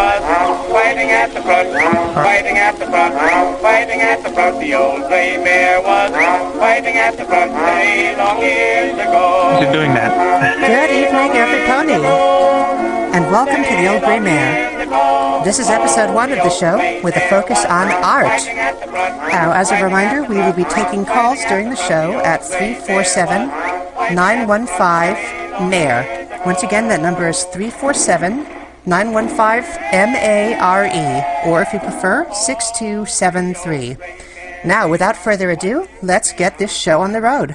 was fighting at the front, fighting at the front, fighting at the front. The old gray mare was fighting at the front many long years ago. Is it doing that? Good evening, everybody, and welcome to the Old Gray Mare. This is episode 1 of the show with a focus on art. Now, as a reminder, we will be taking calls during the show at 347-915-MARE. Once again, that number is 347-915-MARE, or if you prefer, 6273. Now, without further ado, let's get this show on the road.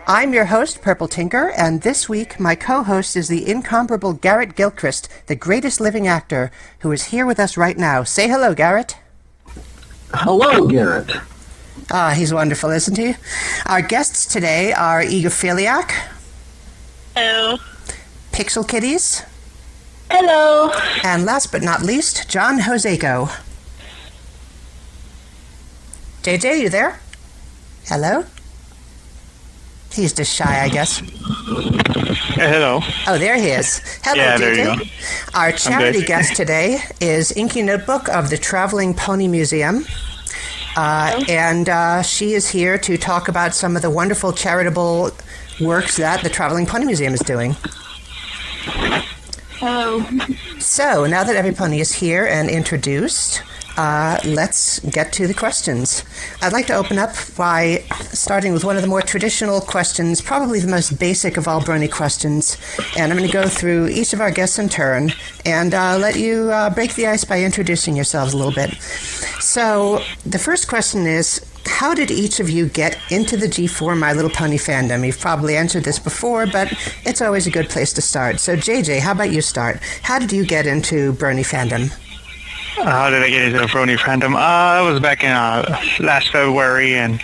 I'm your host, Purple Tinker, and this week my co-host is the incomparable Garrett Gilchrist, the greatest living actor, who is here with us right now. Say hello, Garrett. Hello, Garrett. He's wonderful, isn't he? Our guests today are Egophiliac. Hello. PixelKitties. Hello. And last but not least, John Joseco. JJ, you there? Hello? He's just shy, I guess. Hello. Oh, there he is. Hello, Yeah, JJ. there you go. Our charity guest today is Inky Notebook of the Traveling Pony Museum. And she is here to talk about some of the wonderful charitable works that the Traveling Pony Museum is doing. Hello. So, now that every pony is here and introduced, let's get to the questions. I'd like to open up by starting with one of the more traditional questions, probably the most basic of all Brony questions. And I'm going to go through each of our guests in turn and let you break the ice by introducing yourselves a little bit. So, the first question is, how did each of you get into the G4 My Little Pony fandom? You've probably answered this before, but it's always a good place to start. So, JJ, how about you start? How did you get into Brony fandom? How did I get into the Brony fandom? I was back in last February, and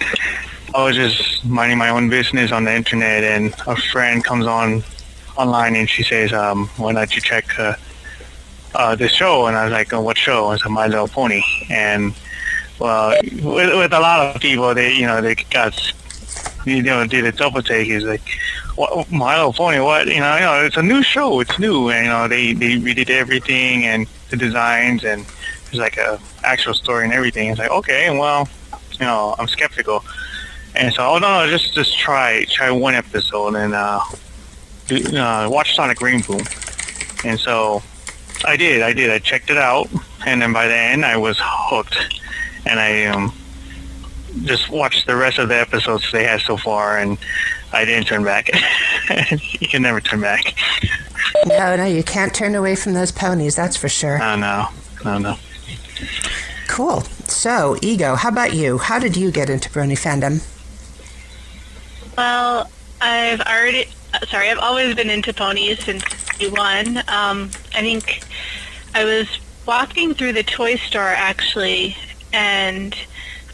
I was just minding my own business on the internet, and a friend comes online, and she says, why don't you check this show? And I was like, oh, what show? I said, My Little Pony. And well, with a lot of people, they got, did a double take. Is like, what, My Little Pony? What? It's a new show. It's new, and they redid everything and the designs, and there's like a actual story and everything. It's like, okay, well, I'm skeptical, and so no, just try one episode and watch Sonic Rain Boom, and so I did. I checked it out, and then by the end I was hooked. And I just watched the rest of the episodes they had so far, and I didn't turn back. You can never turn back. No, you can't turn away from those ponies, that's for sure. No. Cool. So, Ego, how about you? How did you get into Brony fandom? Well, I've always been into ponies since '91. I think I was walking through the toy store, actually, and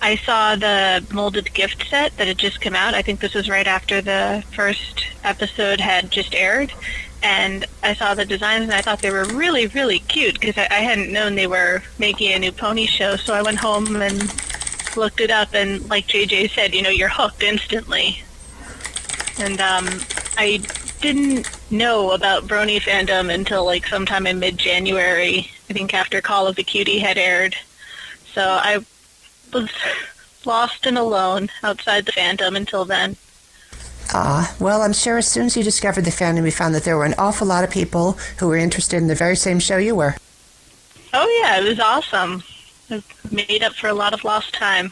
I saw the molded gift set that had just come out. I think this was right after the first episode had just aired. And I saw the designs, and I thought they were really, really cute, because I hadn't known they were making a new pony show. So I went home and looked it up, and like JJ said, you're hooked instantly. And I didn't know about Brony fandom until like sometime in mid-January, I think after Call of the Cutie had aired. So I was lost and alone outside the fandom until then. Well, I'm sure as soon as you discovered the fandom, you found that there were an awful lot of people who were interested in the very same show you were. Oh, yeah, it was awesome. It made up for a lot of lost time.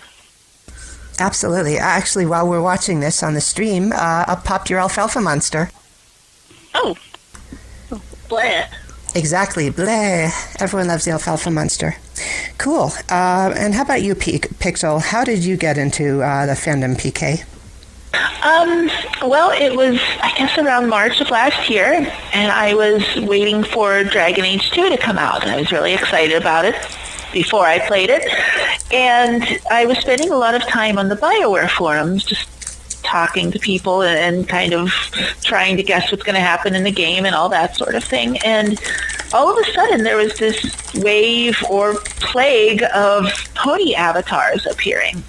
Absolutely. Actually, while we're watching this on the stream, up popped your alfalfa monster. Oh. Bleh. Exactly. Bleh. Everyone loves the alfalfa monster. Cool. And how about you, Pixel? How did you get into the fandom, PK? Well, it was, I guess, around March of last year, and I was waiting for Dragon Age 2 to come out, and I was really excited about it before I played it. And I was spending a lot of time on the BioWare forums, just talking to people and kind of trying to guess what's going to happen in the game and all that sort of thing. And all of a sudden, there was this wave or plague of pony avatars appearing.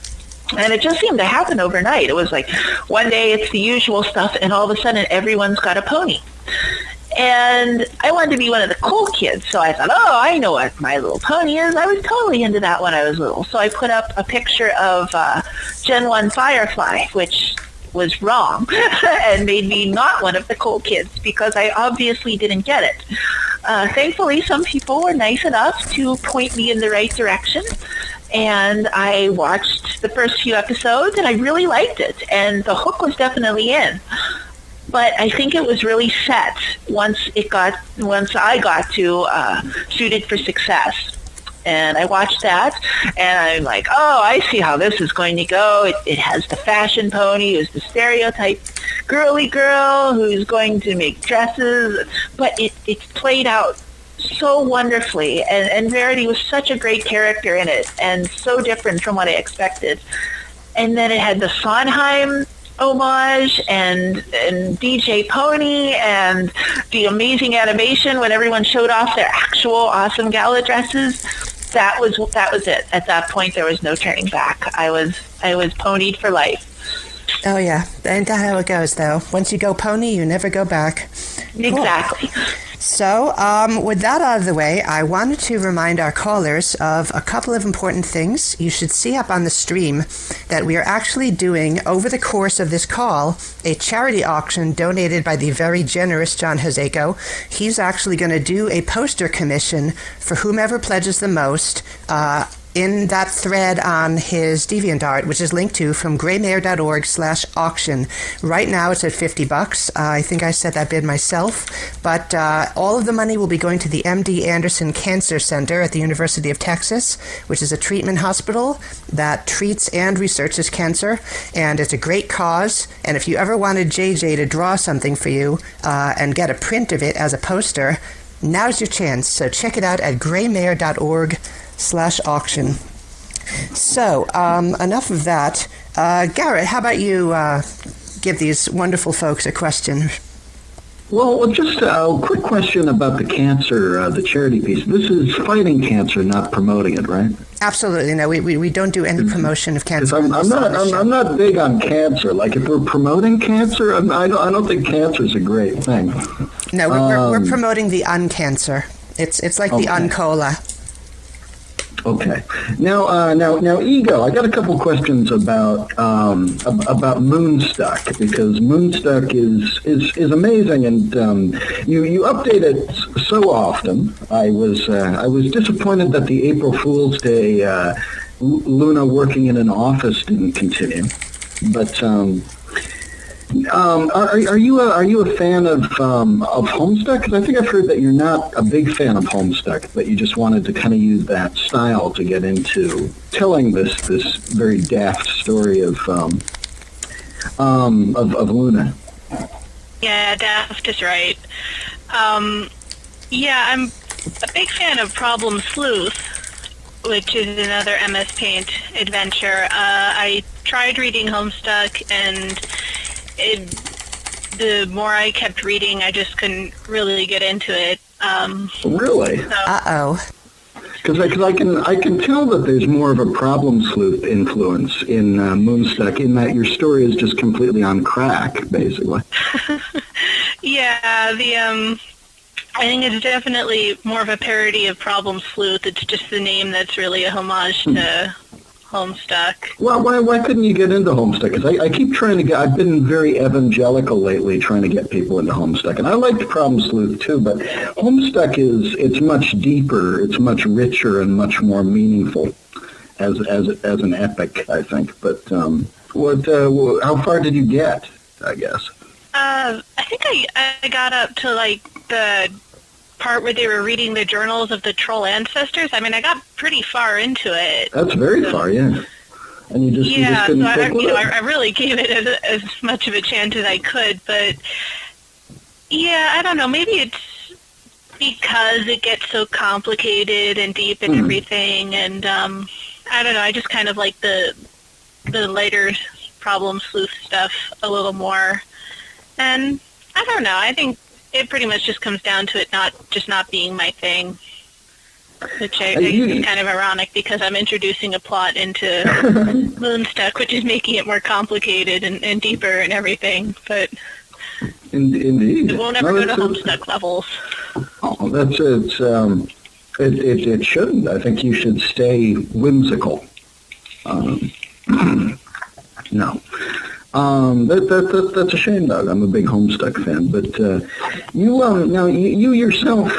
And it just seemed to happen overnight. It was like one day it's the usual stuff, and all of a sudden everyone's got a pony. And I wanted to be one of the cool kids, so I thought, oh, I know what My Little Pony is. I was totally into that when I was little. So I put up a picture of Gen 1 Firefly, which was wrong and made me not one of the cool kids because I obviously didn't get it. Thankfully, some people were nice enough to point me in the right direction, and I watched the first few episodes, and I really liked it, and the hook was definitely in. But I think it was really set once I got to Suited for Success. And I watched that, and I'm like, oh, I see how this is going to go. It has the fashion pony who's the stereotype girly girl who's going to make dresses. But it played out so wonderfully, and Verity was such a great character in it, and so different from what I expected. And then it had the Sondheim homage and DJ Pony and the amazing animation when everyone showed off their actual awesome gala dresses. That was it. At that point, there was no turning back. I was ponied for life. Oh, yeah. Ain't that how it goes, though? Once you go pony, you never go back. Exactly. Cool. So, with that out of the way, I wanted to remind our callers of a couple of important things. You should see up on the stream that we are actually doing, over the course of this call, a charity auction donated by the very generous John Joseco. He's actually going to do a poster commission for whomever pledges the most, in that thread on his DeviantArt, which is linked to from graymare.org/auction. Right now it's at $50. I think I set that bid myself, but all of the money will be going to the MD Anderson Cancer Center at the University of Texas, which is a treatment hospital that treats and researches cancer, and it's a great cause. And if you ever wanted JJ to draw something for you and get a print of it as a poster, now's your chance. So check it out at graymare.org/auction. So, enough of that. Garrett, how about you give these wonderful folks a question? Well, just a quick question about the cancer, the charity piece. This is fighting cancer, not promoting it, right? Absolutely. No, we don't do any promotion of cancer. I'm not big on cancer. Like, if we're promoting cancer, I don't think cancer is a great thing. No, we're promoting the uncancer. It's like the uncola. Okay. Now, Ego, I got a couple questions about Moonstuck, because Moonstuck is amazing, and you update it so often. I was disappointed that the April Fool's Day Luna working in an office didn't continue, but. Are you a fan of Homestuck? Because I think I've heard that you're not a big fan of Homestuck, but you just wanted to kind of use that style to get into telling this very daft story of Luna. Yeah, daft is right. Yeah, I'm a big fan of Problem Sleuth, which is another MS Paint adventure. I tried reading Homestuck, and the more I kept reading, I just couldn't really get into it. Really? So. Uh-oh. Because I can tell that there's more of a Problem Sleuth influence in Moonstuck, in that your story is just completely on crack, basically. Yeah, I think it's definitely more of a parody of Problem Sleuth. It's just the name that's really a homage to Homestuck. Well, why couldn't you get into Homestuck? Because I keep trying to get. I've been very evangelical lately, trying to get people into Homestuck, and I like Problem Sleuth too. But Homestuck it's much deeper, it's much richer, and much more meaningful as an epic, I think. But how far did you get? I guess. I think I got up to like the part where they were reading the journals of the troll ancestors. I mean, I got pretty far into it. That's very far, yeah. And you just couldn't stick with it. I really gave it as much of a chance as I could, but yeah, I don't know. Maybe it's because it gets so complicated and deep and everything, and I don't know. I just kind of like the lighter Problem Sleuth stuff a little more, and I don't know. I think it pretty much just comes down to it not being my thing, which I think is kind of ironic because I'm introducing a plot into Moonstuck, which is making it more complicated and deeper and everything. But Indeed. It won't ever go to Homestuck levels. Oh, it shouldn't. I think you should stay whimsical. No. That's a shame, Doug. I'm a big Homestuck fan, but you yourself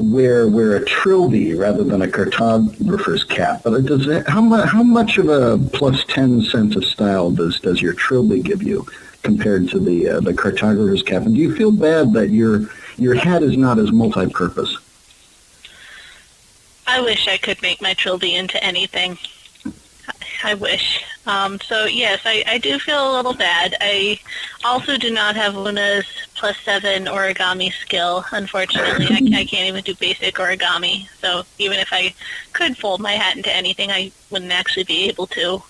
wear a trilby rather than a cartographer's cap. But how much of a plus 10 sense of style does your trilby give you compared to the cartographer's cap? And do you feel bad that your hat is not as multi-purpose? I wish I could make my trilby into anything. I wish. So yes, I do feel a little bad. I also do not have Luna's +7 origami skill, unfortunately. I can't even do basic origami. So even if I could fold my hat into anything, I wouldn't actually be able to.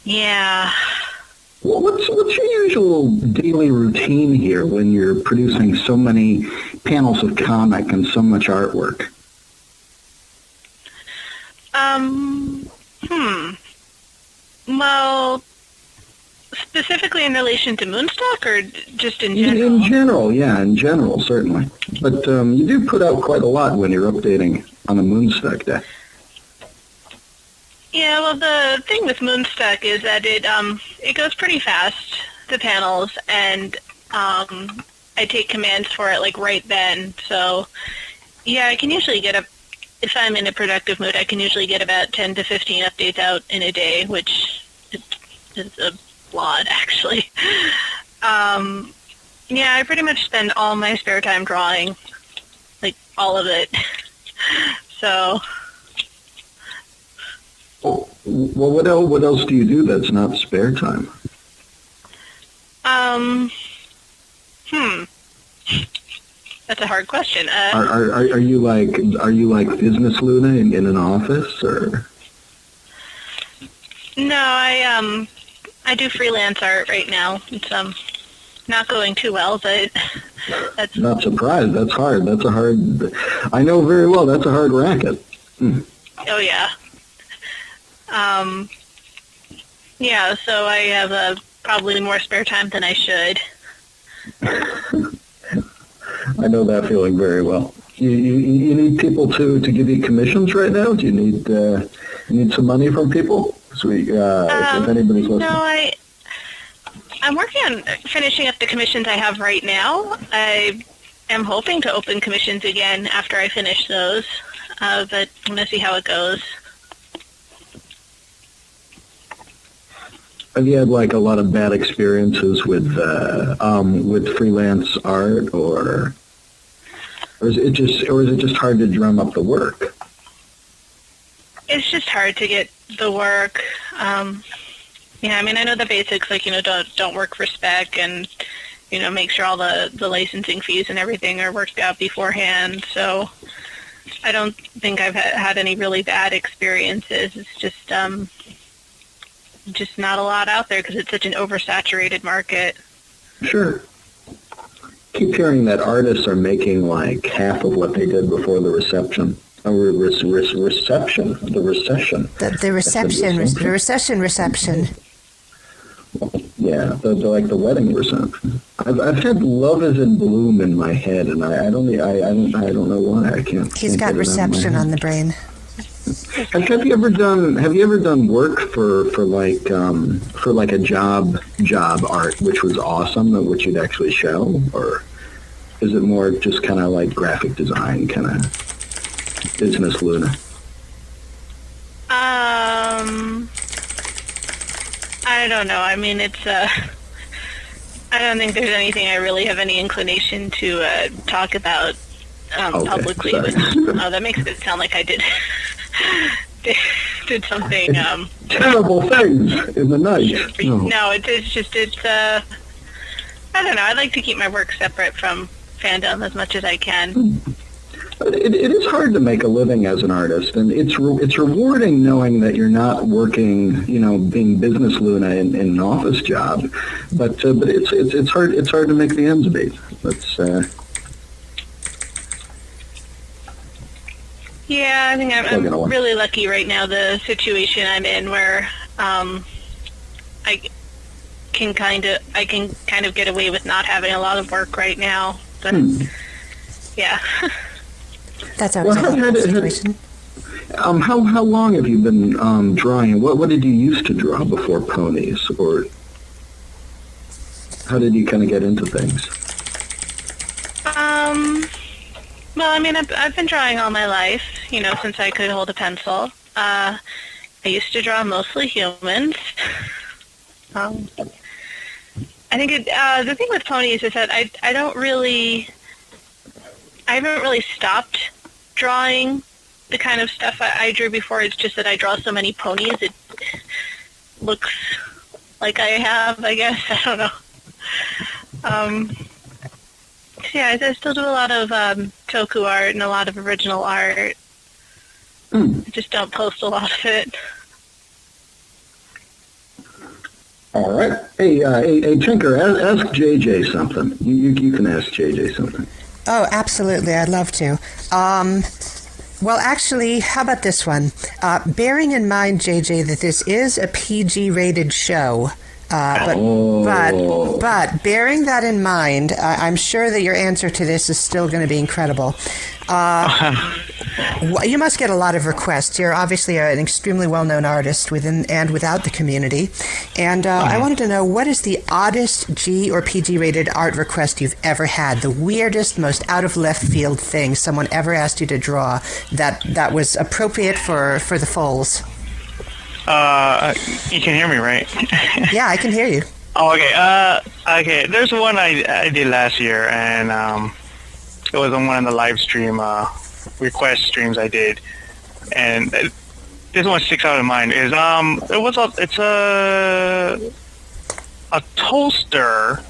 Yeah. Well, what's your usual daily routine here when you're producing so many panels of comic and so much artwork? Well, specifically in relation to Moonstock, or just in general? In general, yeah, in general, certainly. But you do put out quite a lot when you're updating on a Moonstock day. Yeah, well, the thing with Moonstock is that it goes pretty fast, the panels, and I take commands for it, like, right then. So, yeah, I can usually get if I'm in a productive mood, I can usually get about 10 to 15 updates out in a day, which is a lot, actually. Yeah, I pretty much spend all my spare time drawing, like, all of it. So... Well, what else do you do that's not spare time? That's a hard question. Are you like Business Luna in an office, or? No, I do freelance art right now. It's not going too well, but that's not surprised. That's hard. I know very well. That's a hard racket. Oh yeah. Yeah. So I have probably more spare time than I should. I know that feeling very well. You need people to give you commissions right now? Do you need some money from people? So if anybody's listening. No, I'm working on finishing up the commissions I have right now. I am hoping to open commissions again after I finish those, but I'm going to see how it goes. Have you had like a lot of bad experiences with freelance art, or is it just hard to drum up the work? It's just hard to get the work. Yeah, I mean, I know the basics, like, don't work for spec, and make sure all the licensing fees and everything are worked out beforehand. So I don't think I've had any really bad experiences. It's just not a lot out there because it's such an oversaturated market. Sure. Keep hearing that artists are making like half of what they did before the reception. The recession. Well, yeah, the wedding reception. I've had Love Is in Bloom in my head, and I don't know why I can't. He's got reception on the brain. Have you ever done work for like a job art, which was awesome, which you'd actually show, or is it more just kind of like graphic design, kind of Business Luna? I don't know. I mean, it's I don't think there's anything I really have any inclination to talk about publicly. Sorry. That makes it sound like I did something terrible things in the night. No, it's I don't know. I like to keep my work separate from Fandom as much as I can. It is hard to make a living as an artist, and it's rewarding knowing that you're not working, being Business Luna in an office job. But it's hard to make the ends meet. Yeah, I think I'm really lucky right now. The situation I'm in, where I can kind of get away with not having a lot of work right now. But yeah. That's always a helpful situation. How long have you been drawing? What did you used to draw before ponies, or how did you kind of get into things? Well, I mean, I've been drawing all my life, since I could hold a pencil. I used to draw mostly humans. I think the thing with ponies is that I haven't really stopped drawing the kind of stuff I drew before. It's just that I draw so many ponies, it looks like I have, I guess. I don't know. Yeah, I still do a lot of toku art and a lot of original art. I just don't post a lot of it. All right. Hey, Tinker, ask JJ something. You can ask JJ something. Oh, absolutely. I'd love to. Well, actually, how about this one? Bearing in mind, JJ, that this is a PG-rated show, but bearing that in mind, I'm sure that your answer to this is still going to be incredible. You must get a lot of requests. You're obviously an extremely well-known artist within and without the community. And I wanted to know, what is the oddest G or PG-rated art request you've ever had? The weirdest, most out-of-left-field thing someone ever asked you to draw that was appropriate for the foals? You can hear me, right? Yeah, I can hear you. Oh, okay. Okay, there's one I did last year, and it was on one of the live stream request streams I did, and this one sticks out in mind. It's a toaster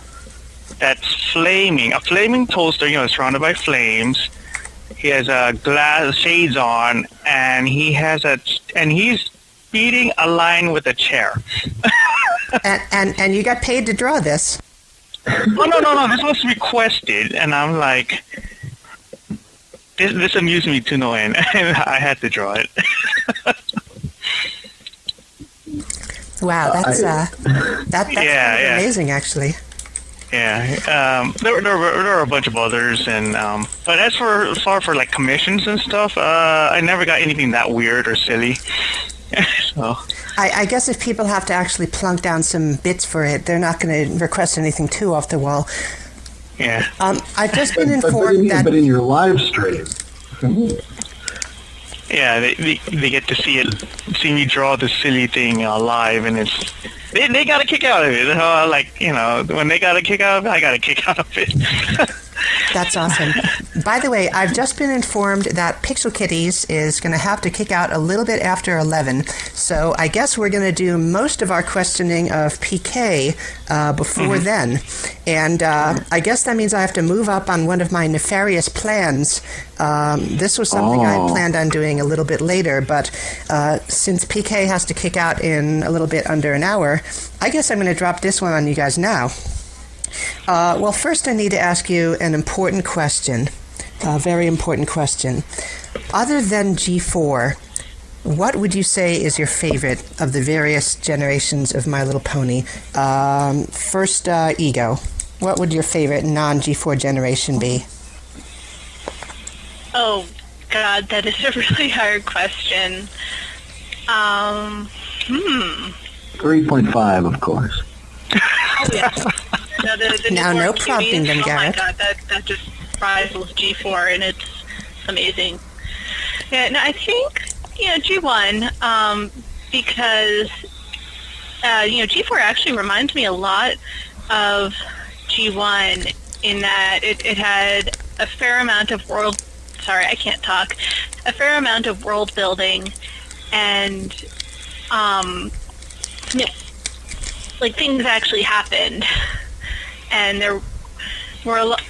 that's flaming, a flaming toaster, surrounded by flames. He has glass shades on, and he's beating a line with a chair. and you got paid to draw this? Oh, no. This was requested, and I'm like, this amused me to no end, and I had to draw it. Wow, that's amazing, actually. Yeah, there were a bunch of others, and but as for like commissions and stuff, I never got anything that weird or silly. So I guess if people have to actually plunk down some bits for it, they're not going to request anything too off the wall. Yeah. I've just been informed that... But in your live stream. Yeah, they get to see me draw this silly thing live, and it's they got a kick out of it. When they got a kick out of it, I got a kick out of it. That's awesome. By the way, I've just been informed that PixelKitties is going to have to kick out a little bit after 11, so I guess we're going to do most of our questioning of PK before then. And I guess that means I have to move up on one of my nefarious plans. This was something I planned on doing a little bit later, but since PK has to kick out in a little bit under an hour, I guess I'm going to drop this one on you guys now. Well, first I need to ask you an important question, a very important question. Other than G4, what would you say is your favorite of the various generations of My Little Pony? First, Ego. What would your favorite non-G4 generation be? Oh, God, that is a really hard question. 3.5, of course. Oh, yeah. Now, no prompting them, Garrett. Oh my God, that just rivals G4, and it's amazing. Yeah, no, I think G1 because G4 actually reminds me a lot of G1 in that it had a fair amount of world. Sorry, I can't talk. A fair amount of world building, and like things actually happened. And there were a lot...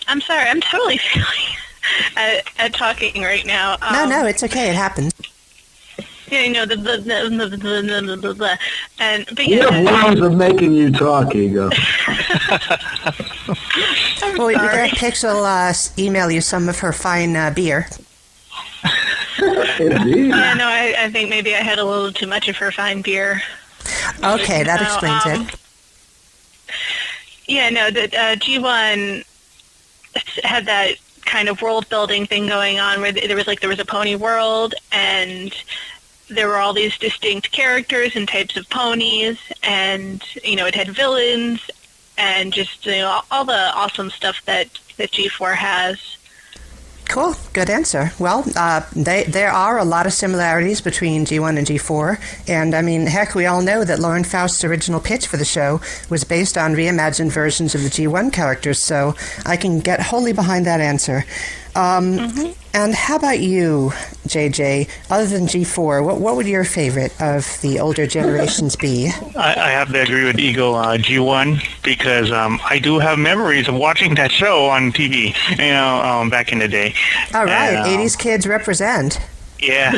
I'm sorry, I'm totally failing at talking right now. No, it's okay, it happens. Yeah, but We have ways of making you talk, Ego. Well, we got Pixel email you some of her fine beer. Indeed. Yeah, no, I think maybe I had a little too much of her fine beer. Okay, that explains it. Yeah, no, the G1 had that kind of world building thing going on where there was a pony world, and there were all these distinct characters and types of ponies, and it had villains and just all the awesome stuff that G4 has. Cool. Good answer. Well, there are a lot of similarities between G1 and G4. And, I mean, heck, we all know that Lauren Faust's original pitch for the show was based on reimagined versions of the G1 characters, so I can get wholly behind that answer. And how about you, JJ? Other than G4, what would your favorite of the older generations be? I have to agree with Ego, G1, because I do have memories of watching that show on TV, back in the day. All right, 80s kids represent. Yeah.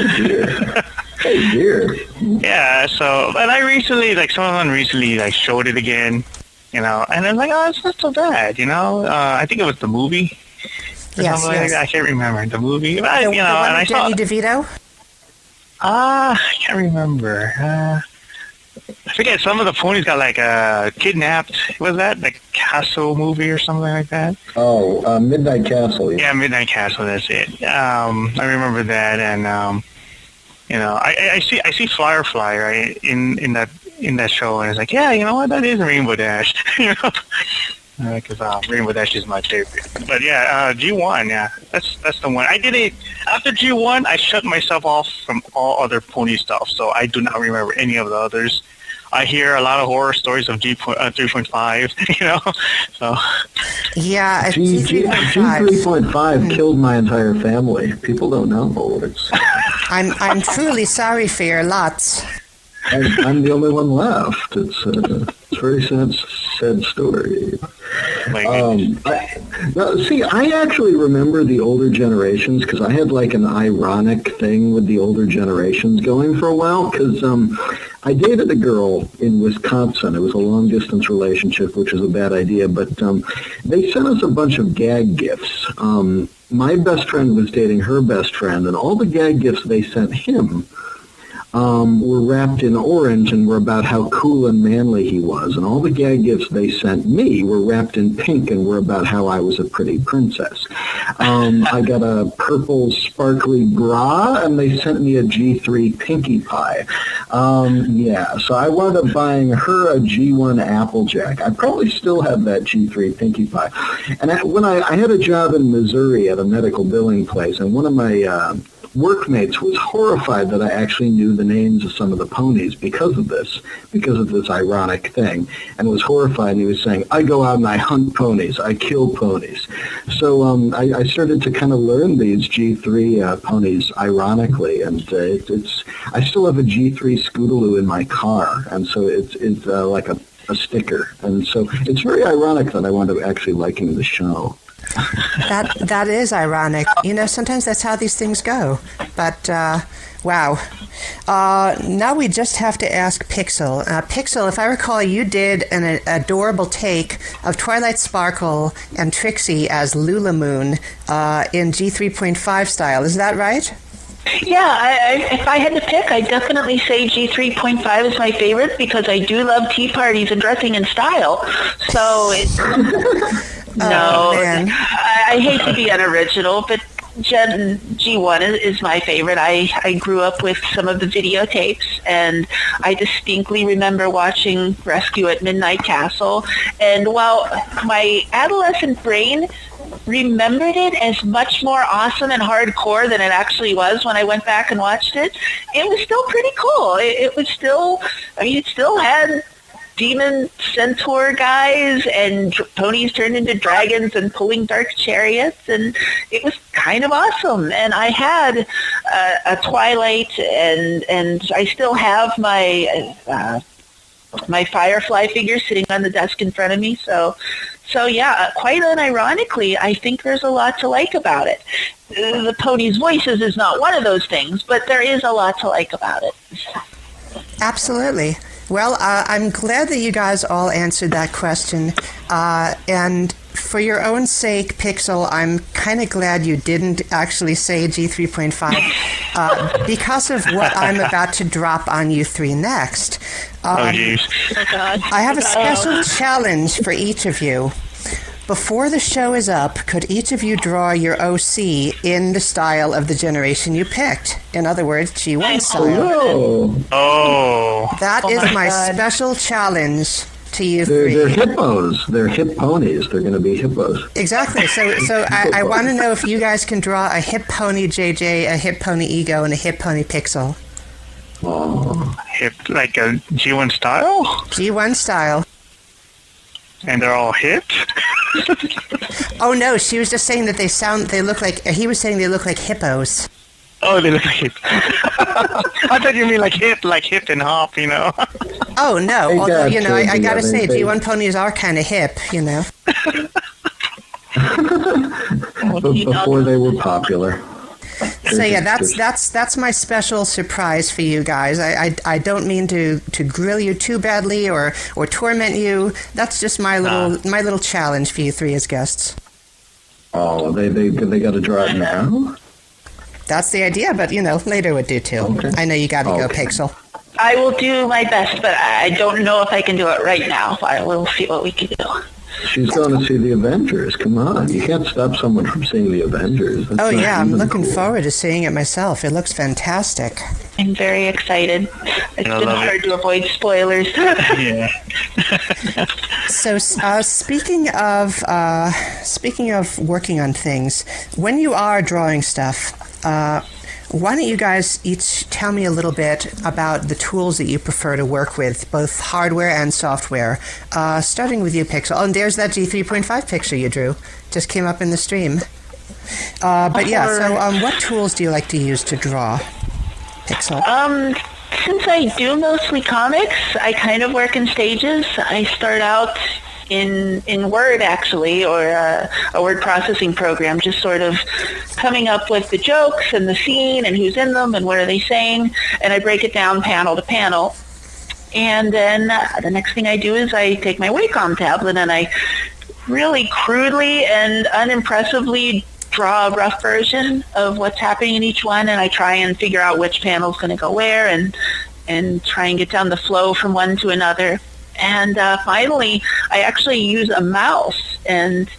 Hey, dear. Yeah, so, but I recently, someone recently, showed it again, and I'm like, oh, it's not so bad, I think it was the movie. Yes. I can't remember the movie. But, the one and I with saw Danny DeVito? I can't remember. I forget. Some of the ponies got kidnapped. Was that the Castle movie or something like that? Oh, Midnight Castle. Yeah, Midnight Castle. That's it. I remember that, and I see Firefly right in that show, and it's like, yeah, you know what? That is Rainbow Dash. Because Rainbow Dash is my favorite. But yeah, G1, yeah, that's the one. I did it after G1. I shut myself off from all other pony stuff, so I do not remember any of the others. I hear a lot of horror stories of 3.5, so. Yeah, G3.5 killed my entire family. People don't know. I'm truly sorry for your lots. I'm the only one left. It's a very sad story. I actually remember the older generations because I had an ironic thing with the older generations going for a while because I dated a girl in Wisconsin. It was a long-distance relationship, which was a bad idea, but they sent us a bunch of gag gifts. My best friend was dating her best friend, and all the gag gifts they sent him were wrapped in orange and were about how cool and manly he was. And all the gag gifts they sent me were wrapped in pink and were about how I was a pretty princess. I got a purple sparkly bra, and they sent me a G3 Pinkie Pie. So I wound up buying her a G1 Applejack. I probably still have that G3 Pinkie Pie. And when I had a job in Missouri at a medical billing place, and one of my workmates was horrified that I actually knew the names of some of the ponies because of this ironic thing, and was horrified, and he was saying, I go out and I hunt ponies, I kill ponies. So I started to kind of learn these G3 ponies ironically, and I still have a G3 Scootaloo in my car, and so it's like a sticker, and so it's very ironic that I wound up actually liking the show. That is ironic. Sometimes that's how these things go. But, wow. Now we just have to ask Pixel. Pixel, if I recall, you did an adorable take of Twilight Sparkle and Trixie as Lulamoon in G3.5 style. Is that right? Yeah, if I had to pick, I'd definitely say G3.5 is my favorite because I do love tea parties and dressing in style. So I hate to be unoriginal, but G1 is my favorite. I grew up with some of the videotapes, and I distinctly remember watching Rescue at Midnight Castle. And while my adolescent brain remembered it as much more awesome and hardcore than it actually was when I went back and watched it, it was still pretty cool. It was still, it still had demon centaur guys and ponies turned into dragons and pulling dark chariots, and it was kind of awesome. And I had a Twilight, and I still have my Firefly figure sitting on the desk in front of me. So yeah, quite unironically, I think there's a lot to like about it. The ponies' voices is not one of those things, but there is a lot to like about it. Absolutely. Well, I'm glad that you guys all answered that question. And for your own sake, Pixel, I'm kind of glad you didn't actually say G3.5 because of what I'm about to drop on you three next. Oh, jeez. Oh, God. I have a special challenge for each of you. Before the show is up, could each of you draw your OC in the style of the generation you picked? In other words, G1 style. Oh. That Oh is my my God. special challenge to you They're three. hippos. They're hip ponies. They're going to be hippos. Exactly. So I want to know if you guys can draw a hip pony JJ, a hip pony Ego, and a hip pony Pixel. Oh. Hip, like a G1 style? G1 style. And they're all hip? Oh no, she was just saying that they look like, he was saying they look like hippos. Oh, they look like hip. I thought you mean like hip and hop, you know? Oh no, They although, got you know, I changing, gotta yeah, say, they- G1 ponies are kind of hip, you know. Before they were popular. So yeah, that's my special surprise for you guys. I don't mean to grill you too badly or torment you. That's just my little challenge for you three as guests. Oh, they got to draw it now? That's the idea, but you know, later would do too. Okay. I know you got to go, Okay. Pixel. I will do my best, but I don't know if I can do it right now. I will see what we can do. She's going to see the Avengers. Come on. You can't stop someone from seeing the Avengers. That's Oh not yeah, I'm even looking cool. forward to seeing it myself. It looks fantastic. I'm very excited. It's I been love hard it. to avoid spoilers. Yeah. So speaking of working on things, when you are drawing stuff, why don't you guys each tell me a little bit about the tools that you prefer to work with, both hardware and software? Starting with you, Pixel. Oh, and there's that G3.5 picture you drew. Just came up in the stream. But yeah, so what tools do you like to use to draw, Pixel? Since I do mostly comics, I kind of work in stages. I start out in Word, actually, or a word processing program, just sort of coming up with the jokes and the scene and who's in them and what are they saying, and I break it down panel to panel. And then the next thing I do is I take my Wacom tablet and I really crudely and unimpressively draw a rough version of what's happening in each one, and I try and figure out which panel's going to go where and try and get down the flow from one to another. And finally, I actually use a mouse, and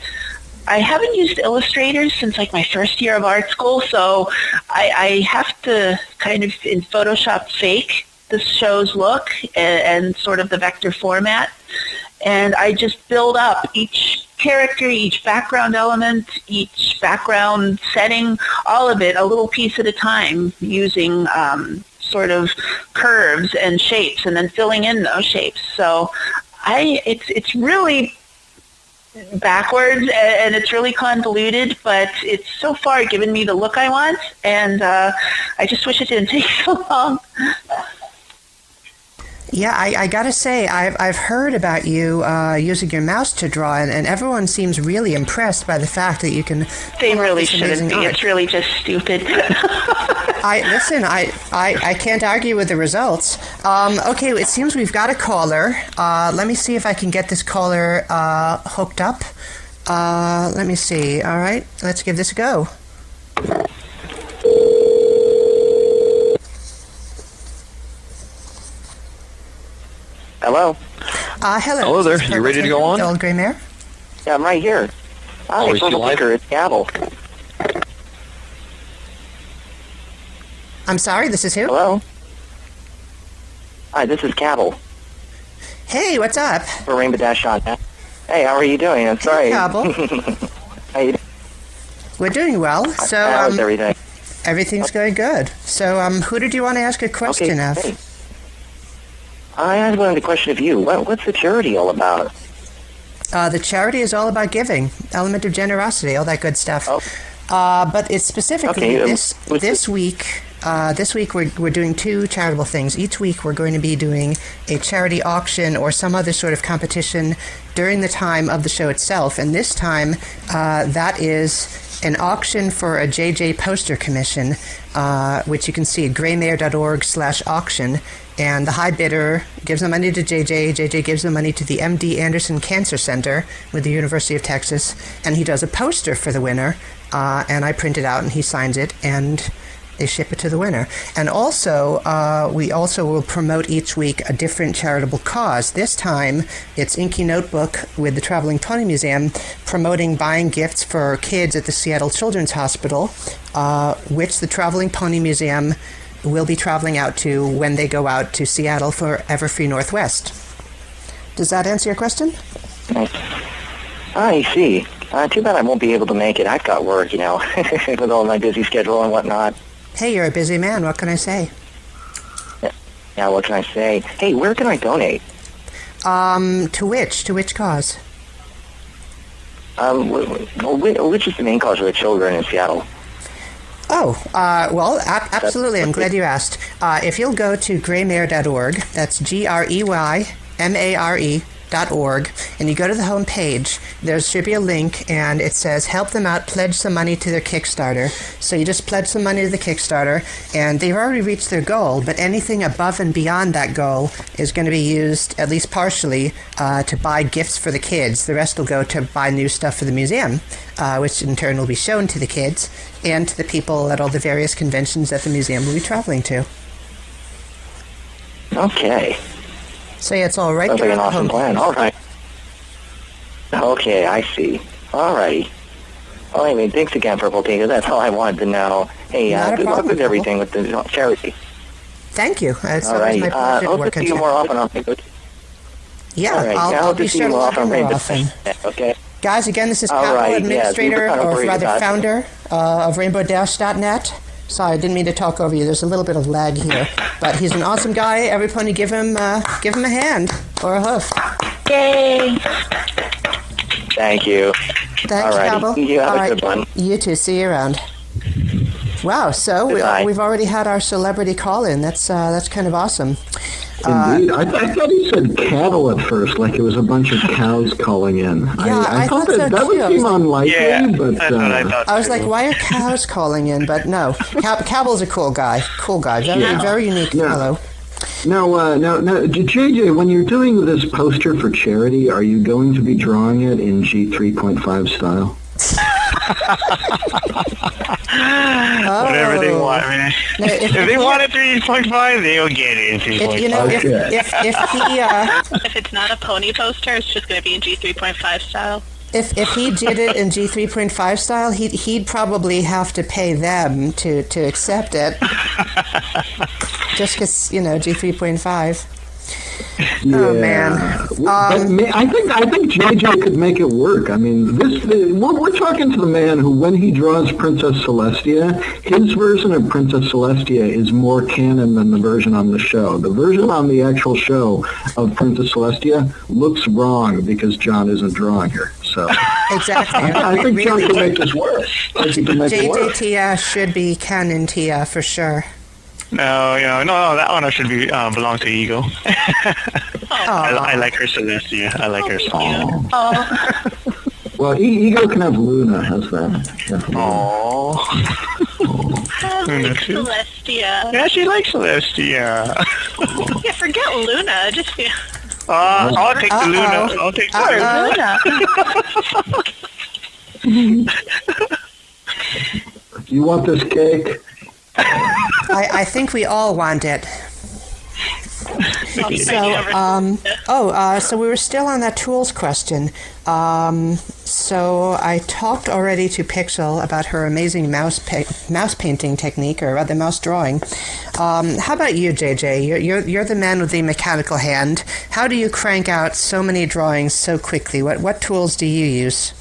I haven't used Illustrator since like my first year of art school, so I have to kind of in Photoshop fake the show's look and sort of the vector format, and I just build up each character, each background element, each background setting, all of it a little piece at a time using sort of curves and shapes and then filling in those shapes. So it's really backwards and it's really convoluted, but it's so far given me the look I want, and I just wish it didn't take so long. Yeah, I gotta say, I've heard about you using your mouse to draw, and everyone seems really impressed by the fact that you can. They pull off really this shouldn't amazing be. art. It's really just stupid. I can't argue with the results. Okay, it seems we've got a caller. Let me see if I can get this caller hooked up. Let me see. All right, let's give this a go. Hello? Hello. Hello there. This is You ready to go on? The Old Gray Mare. Yeah, I'm right here. Hi, is he Purple live? Tinker, it's Gavel. I'm sorry, this is who? Hello? Hi, this is Cabell Hey, what's up? for Rainbow Dash Shot. Hey, how are you doing? I'm sorry. Cobble. How you doing? We're doing well. So How's everything? everything's going good. So who did you want to ask a question of? great. I had one question of you. What's the charity all about? The charity is all about giving, element of generosity, all that good stuff. Oh. But it's specifically Okay, this week. This week we're doing two charitable things. Each week we're going to be doing a charity auction or some other sort of competition during the time of the show itself. And this time that is an auction for a JJ poster commission, which you can see at graymare.org/auction. And the high bidder gives the money to JJ. JJ gives the money to the MD Anderson Cancer Center with the University of Texas. And he does a poster for the winner. And I print it out and he signs it. And they ship it to the winner. And also, we also will promote each week a different charitable cause. This time, it's Inky Notebook with the Traveling Pony Museum promoting buying gifts for kids at the Seattle Children's Hospital, which the Traveling Pony Museum will be traveling out to when they go out to Seattle for Everfree Northwest. Does that answer your question? I see. Too bad I won't be able to make it. I've got work, with all my busy schedule and whatnot. Hey, you're a busy man. What can I say? Yeah, what can I say? Hey, where can I donate? To which cause? Which is the main cause for the children in Seattle? Oh, well, absolutely. I'm glad you asked. If you'll go to greymare.org, that's GREYMARE.org, and you go to the home page, there should be a link, and it says, help them out, pledge some money to their Kickstarter. So you just pledge some money to the Kickstarter, and they've already reached their goal, but anything above and beyond that goal is going to be used, at least partially, to buy gifts for the kids. The rest will go to buy new stuff for the museum, which in turn will be shown to the kids and to the people at all the various conventions that the museum will be traveling to. Okay. So yeah, it's all right. Sounds like an awesome plan. All right. Okay, I see. All righty. Well, anyway, thanks again, Purple Tinker. That's all I wanted to know. Hey, good luck with everything with the charity. Thank you. It's all right. my pleasure to hope work to see you more often. Yeah, all right. I'll be sure to more look more often. Okay. Guys, again, this is Pablo, administrator, or rather founder of RainbowDash.net. Sorry, I didn't mean to talk over you. There's a little bit of lag here. But he's an awesome guy. Every pony give him a hand or a hoof. Yay! Thank you. Thanks, Pablo. You have a good one. You too. See you around. Wow, so we've already had our celebrity call-in. That's kind of awesome. Indeed. I thought he said cattle at first, like it was a bunch of cows calling in. Yeah, I thought that so would seem unlikely, but that's what I thought. I was like, why are cows calling in? But no, Cabal's a cool guy. Very unique fellow. Now, JJ, when you're doing this poster for charity, are you going to be drawing it in G3.5 style? Whatever they want. I mean, if they want it 3.5, they'll get it in 3.5. If it's not a pony poster, it's just going to be in G3.5 style. If he did it in G3.5 style, he'd probably have to pay them to accept it. Just because, G3.5. Yeah. Oh man! I think JJ could make it work. I mean, we're talking to the man who, when he draws Princess Celestia, his version of Princess Celestia is more canon than the version on the show. The version on the actual show of Princess Celestia looks wrong because John isn't drawing her. So exactly. I think John can make this work. JJ Tia should be canon Tia for sure. No, that one should be belong to Ego. I like her Celestia. I like her song. Well, Ego can have Luna. How's that? Aww. Luna too. Celestia. Yeah, she likes Celestia. Yeah, forget Luna. Just I'll take the Luna. I'll take the Luna. You want this cake? I think we all want it. So we were still on that tools question. So I talked already to Pixel about her amazing mouse painting technique, or rather mouse drawing. How about you, JJ? You're the man with the mechanical hand. How do you crank out so many drawings so quickly? What tools do you use?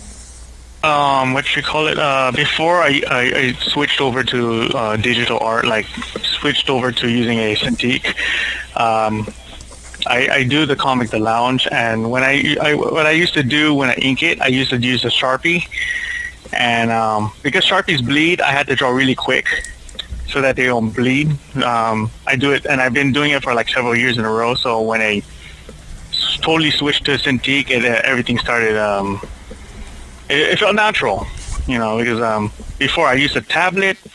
Before I switched over to digital art, switched over to using a Cintiq. I do the comic The Lounge, and what I used to do when I ink it, I used to use a Sharpie, and because Sharpies bleed, I had to draw really quick so that they don't bleed. I do it, and I've been doing it for several years in a row. So when I totally switched to Cintiq, everything started. It felt natural, because before I used a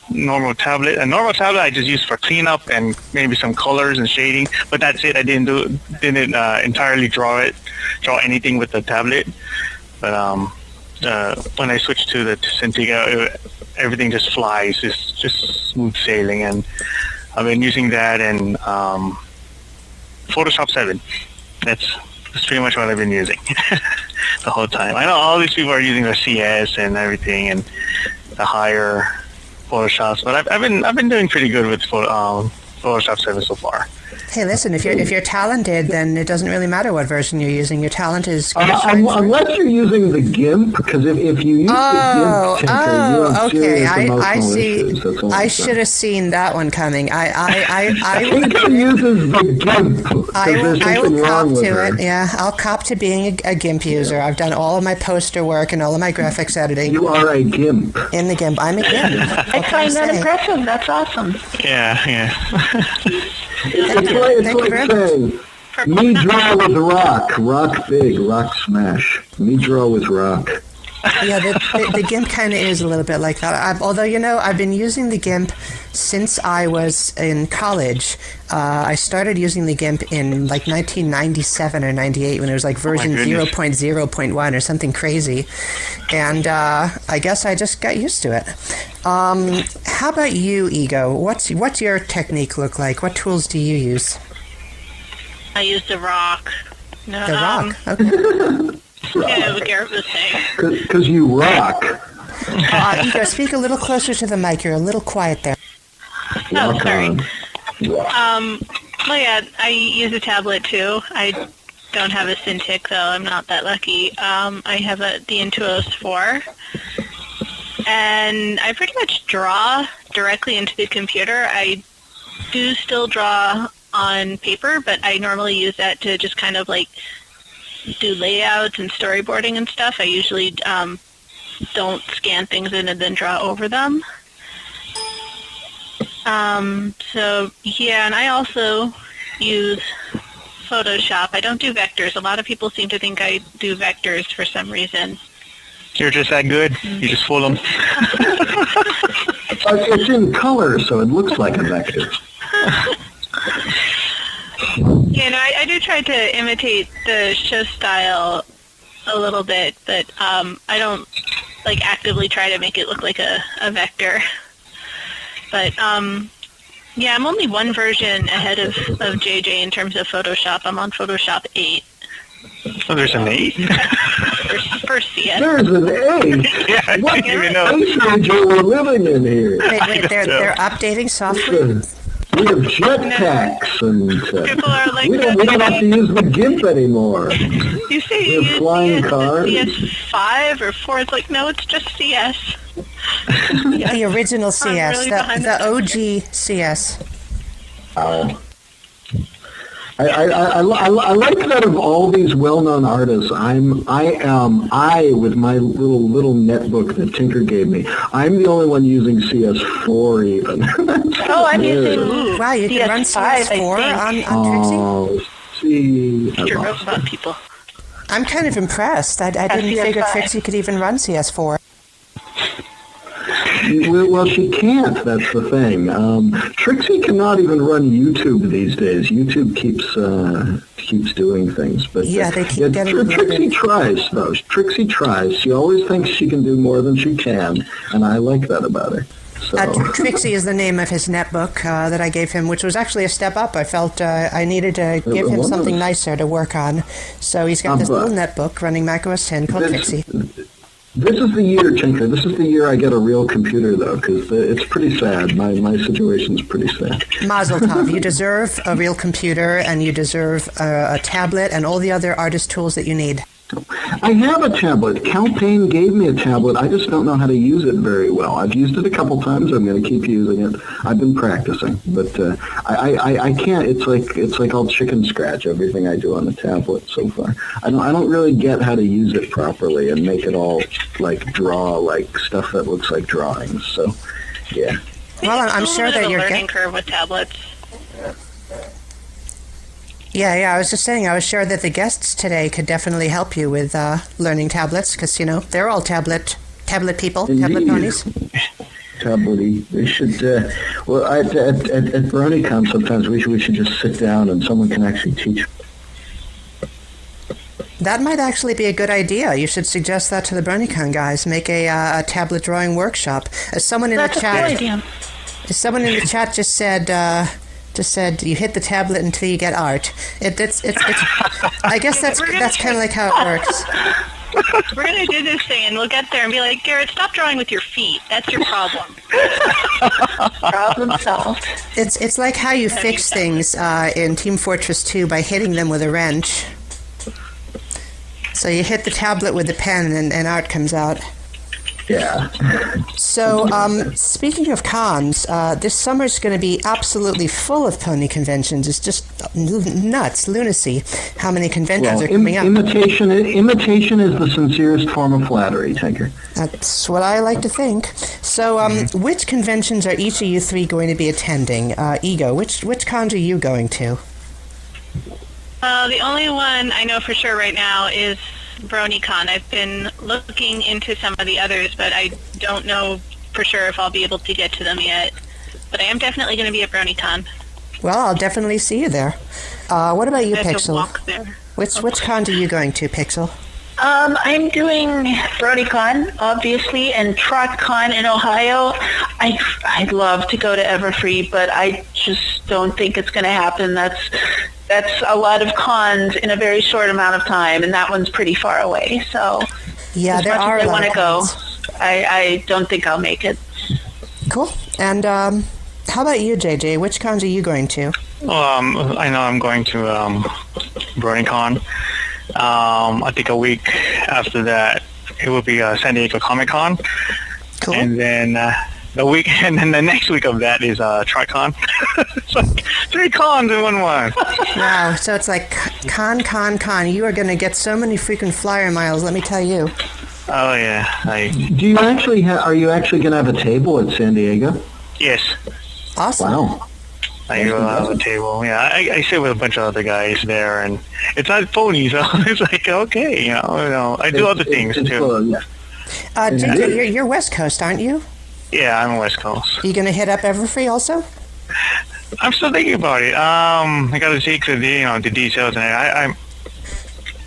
normal tablet. A normal tablet I just used for cleanup and maybe some colors and shading, but that's it. I didn't entirely draw anything with the tablet. But when I switched to the Cintiq, everything just flies. It's just smooth sailing, and I've been using that in Photoshop 7. That's pretty much what I've been using the whole time. I know all these people are using the CS and everything and the higher Photoshops, but I've been doing pretty good with Photoshop 7 so far. Hey, listen, if you're talented, then it doesn't really matter what version you're using. Your talent is... unless you're using the GIMP, because if you use the GIMP, okay. I see. I should have seen that one coming. I uses the GIMP. I will cop to it. Yeah, I'll cop to being a GIMP user. I've done all of my poster work and all of my graphics editing. You are a GIMP. In the GIMP. I'm a GIMP. I find that impressive. That's awesome. Yeah. It's like saying, me draw with rock big, rock smash. Me draw with rock. Yeah, the GIMP kind of is a little bit like that. Although, I've been using the GIMP since I was in college. I started using the GIMP in like 1997 or 98 when it was like version 0.0.1 or something crazy. And I guess I just got used to it. How about you, Ego? What's your technique look like? What tools do you use? I use the rock. No, the rock? Okay. Yeah, what Garrett was saying. Because you rock. Ego, speak a little closer to the mic. You're a little quiet there. Oh, sorry. Well, yeah, I use a tablet too. I don't have a Cintiq though. I'm not that lucky. I have the Intuos 4, and I pretty much draw directly into the computer. I do still draw on paper, but I normally use that to just kind of like do layouts and storyboarding and stuff. I usually don't scan things in and then draw over them. So yeah, and I also use Photoshop. I don't do vectors. A lot of people seem to think I do vectors for some reason. You're just that good. You just fool them. It's in color, so it looks like a vector. Yeah, no, I do try to imitate the show style a little bit, but I don't like actively try to make it look like a vector. But yeah, I'm only one version ahead of JJ in terms of Photoshop. I'm on Photoshop 8. Oh, there's an 8? First CS. There's an 8? Yeah, I what didn't even know. age we're living in here? Wait, they're updating software? We have jetpacks, and People are like, we don't have to use the GIMP anymore. You say We you have use flying cars. CS5 or 4. It's like, no, it's just CS. The original CS, really the OG CS. Wow. I like that of all these well-known artists. I with my little netbook that Tinker gave me, I'm the only one using CS4 even. Oh, I'm using Wow, you can run CS4 on Trixie? Oh, see. You're robot people. I'm kind of impressed. I didn't figure Trixie could even run CS4. Well, she can't. That's the thing. Trixie cannot even run YouTube these days. YouTube keeps doing things, but yeah, they keep getting. Trixie tries, though. Trixie tries. She always thinks she can do more than she can, and I like that about her. So. Trixie is the name of his netbook that I gave him, which was actually a step up. I felt I needed to give him something nicer to work on, so he's got this little netbook running Mac OS 10 called Trixie. This is the year, Tinker. This is the year I get a real computer, though, because it's pretty sad. My situation's pretty sad. Mazel tov. You deserve a real computer, and you deserve a tablet and all the other artist tools that you need. I have a tablet. Cal Payne gave me a tablet. I just don't know how to use it very well. I've used it a couple times. I'm going to keep using it. I've been practicing, but I can't. It's like all chicken scratch. Everything I do on the tablet so far. I don't really get how to use it properly and make it all like draw like stuff that looks like drawings. So, yeah. Well, I'm sure that you're learning curve with tablets. Yeah, I was just saying, I was sure that the guests today could definitely help you with learning tablets, because, they're all tablet people, Indeed. tablet ponies. Tablet-y. They should, well, at BronyCon sometimes we should just sit down and someone can actually teach. That might actually be a good idea. You should suggest that to the BronyCon guys. Make a tablet drawing workshop. Someone in the chat. Someone in the chat just said you hit the tablet until you get art. It's I guess that's kind of like how it works. We're going to do this thing, and we'll get there and be like, Garrett, stop drawing with your feet. That's your problem. Problem solved. It's like how you fix things in Team Fortress 2 by hitting them with a wrench. So you hit the tablet with the pen, and art comes out. Yeah. So, speaking of cons, this summer's going to be absolutely full of pony conventions. It's just nuts, lunacy, how many conventions are coming up. Imitation is the sincerest form of flattery, Tinker. That's what I like to think. So, which conventions are each of you three going to be attending? Ego, which cons are you going to? The only one I know for sure right now is BronyCon. I've been looking into some of the others, but I don't know for sure if I'll be able to get to them yet. But I am definitely going to be at BronyCon. Well, I'll definitely see you there. What about you, I have to Pixel? walk there. Which con are you going to, Pixel? I'm doing BronyCon, obviously, and TrotCon in Ohio. I'd love to go to Everfree, but I just don't think it's going to happen. That's a lot of cons in a very short amount of time, and that one's pretty far away. So, yeah, there are a lot of cons. I don't think I'll make it. Cool. And how about you, JJ? Which cons are you going to? I know I'm going to BronyCon. I think a week after that, it will be San Diego Comic-Con. Cool. And then the next week of that is TriCon. It's like 3 cons in one month. Wow, so it's like con. You are going to get so many freaking flyer miles, let me tell you. Oh, yeah. Do you actually are you actually going to have a table at San Diego? Yes. Awesome. Wow. I will have a table. Yeah, I sit with a bunch of other guys there, and it's not phony, so it's like, okay, I do other things, too. JJ, you're West Coast, aren't you? Yeah, I'm West Coast. Are you going to hit up Everfree also? I'm still thinking about it. I got to take the details, and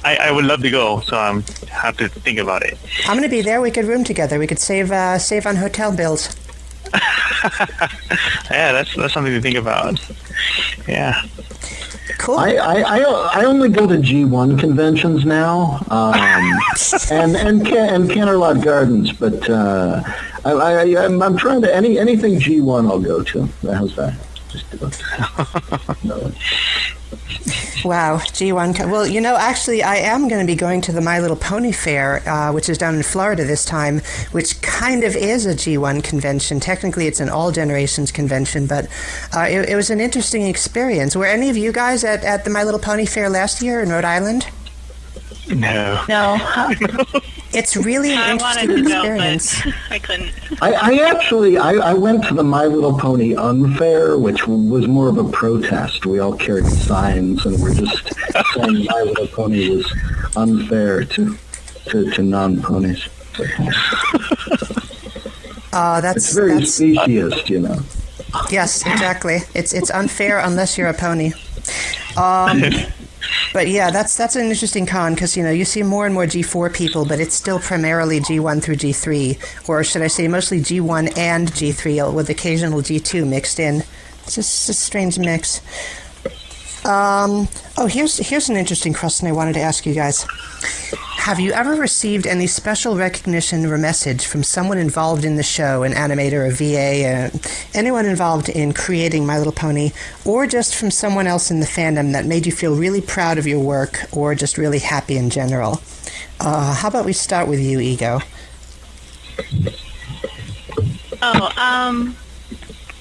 I would love to go, so I have to think about it. I'm going to be there. We could room together. We could save on hotel bills. Yeah, that's something to think about. Yeah. Cool. I only go to G1 conventions now, and Canterlot Gardens, but I'm trying to anything G1 I'll go to. How's that? Just do it. No. Wow, G1. Well, actually, I am going to be going to the My Little Pony Fair, which is down in Florida this time, which kind of is a G1 convention. Technically, it's an all-generations convention, but it was an interesting experience. Were any of you guys at the My Little Pony Fair last year in Rhode Island? No. It's really an interesting experience. But I couldn't. I went to the My Little Pony Unfair, which was more of a protest. We all carried signs and were just saying My Little Pony was unfair to non-ponies. It's very speciesist, Yes, exactly. It's unfair unless you're a pony. But yeah, that's an interesting con because you see more and more G4 people, but it's still primarily G1 through G3, or should I say mostly G1 and G3 with occasional G2 mixed in. It's just a strange mix. Here's an interesting question I wanted to ask you guys. Have you ever received any special recognition or message from someone involved in the show, an animator, a VA, anyone involved in creating My Little Pony, or just from someone else in the fandom that made you feel really proud of your work or just really happy in general? How about we start with you, Ego?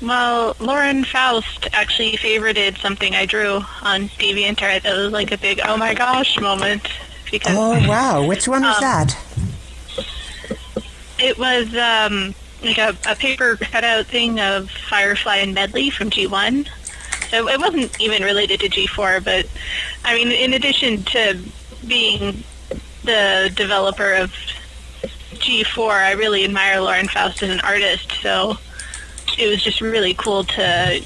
Well, Lauren Faust actually favorited something I drew on DeviantArt. That was like a big oh my gosh moment. Because, oh wow! Which one was that? It was like a paper cutout thing of Firefly and Medley from G1. So it wasn't even related to G4, but I mean, in addition to being the developer of G4, I really admire Lauren Faust as an artist. So it was just really cool to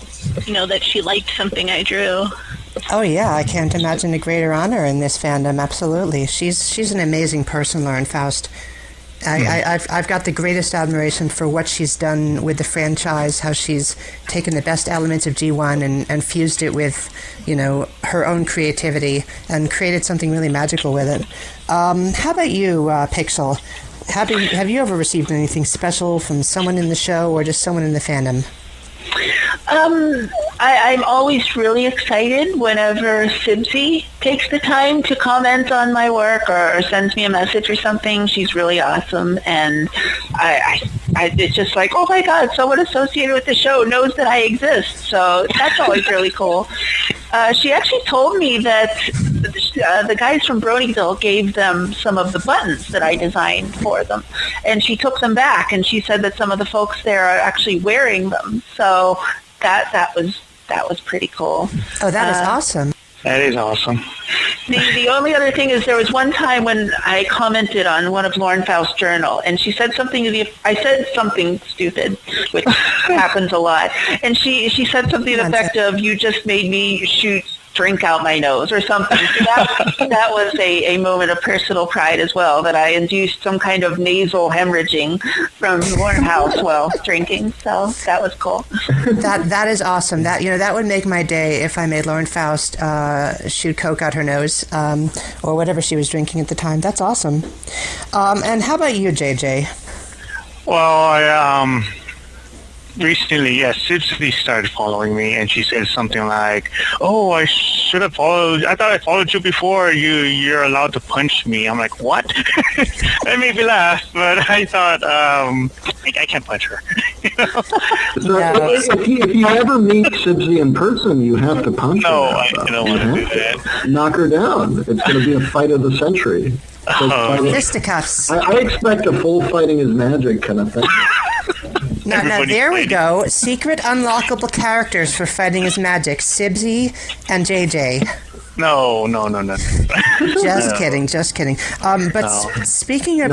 know that she liked something I drew. Oh yeah, I can't imagine a greater honor in this fandom. Absolutely, she's an amazing person, Lauren Faust. I've got the greatest admiration for what she's done with the franchise. How she's taken the best elements of G1 and fused it with, her own creativity and created something really magical with it. How about you, Pixel? Have you ever received anything special from someone in the show or just someone in the fandom? I'm always really excited whenever Sibsy takes the time to comment on my work or sends me a message or something. She's really awesome, and it's just like, oh my God, someone associated with the show knows that I exist. So that's always really cool. She actually told me that the guys from Bronyville gave them some of the buttons that I designed for them, and she took them back, and she said that some of the folks there are actually wearing them. So that was pretty cool. Oh, that is awesome. That is awesome. The only other thing is there was one time when I commented on one of Lauren Faust's journal, and she said something I said something stupid, which happens a lot, and she said something to the effect of, "You just made me shoot drink out my nose," or something. So that was a moment of personal pride as well, that I induced some kind of nasal hemorrhaging from Lauren Faust while drinking. So that was cool. That is awesome. That would make my day if I made Lauren Faust shoot coke out her nose, or whatever she was drinking at the time. That's awesome. And how about you, JJ? Well, recently, yes, Sibsy started following me, and she said something like, "Oh, I should have followed. I thought I followed you before. You're allowed to punch me." I'm like, "What?" That made me laugh, but I thought, I can't punch her. If you ever meet Sibsy in person, you have to punch her. No, I don't want to do that. Knock her down. It's going to be a fight of the century. Fisticuffs. I expect a full fighting is magic kind of thing. Now there we go. Secret unlockable characters for Fighting is Magic. Sibsy and JJ. No. Just kidding. But speaking of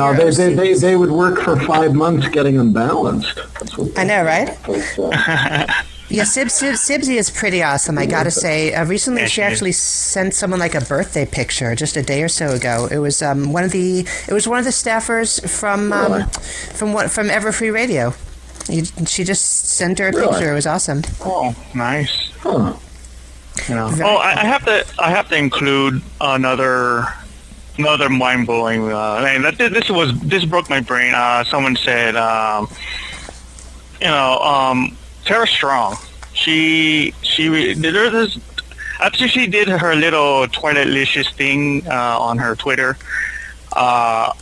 they would work for 5 months getting them balanced. I know, right? Yeah, Sibsy is pretty awesome, I gotta say. Recently, she actually sent someone like a birthday picture just a day or so ago. It was one of the staffers from Everfree Radio. She just sent her a picture. It was awesome. Oh, nice. Huh. I have to include another mind-blowing. This broke my brain. Someone said, Tara Strong. She did this after she did her little Twilightlicious thing on her Twitter. I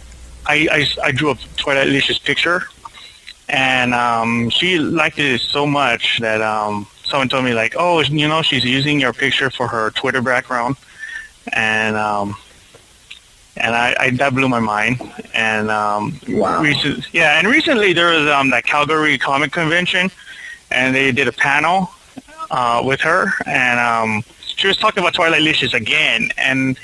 drew a Twilightlicious picture. And she liked it so much that someone told me, like, "Oh, she's using your picture for her Twitter background," and that blew my mind. And wow. Recently there was that Calgary Comic Convention, and they did a panel with her, and she was talking about Twilightlicious again, and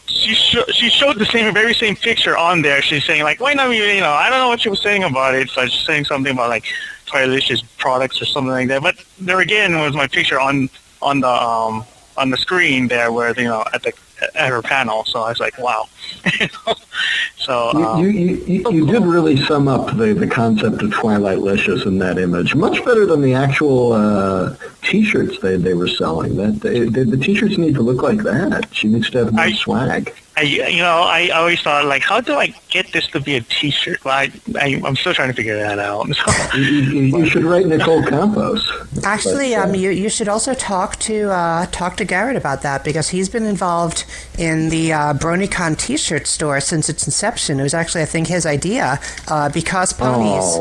she showed the very same picture on there. She's saying, like, why not? I don't know what she was saying about it. So she's saying something about like Twilightlicious products or something like that. But there again was my picture on the screen there, where at her panel. So I was like, wow. So you did really sum up the concept of Twilightlicious in that image much better than the actual T-shirts they were selling. The T-shirts need to look like that. She needs to have more swag. I always thought, like, how do I get this to be a T-shirt? Well, I'm still trying to figure that out. You should write Nicole Campos. Actually, you should also talk to Garrett about that, because he's been involved in the BronyCon T-shirt store since its inception. It was actually, I think, his idea, because ponies.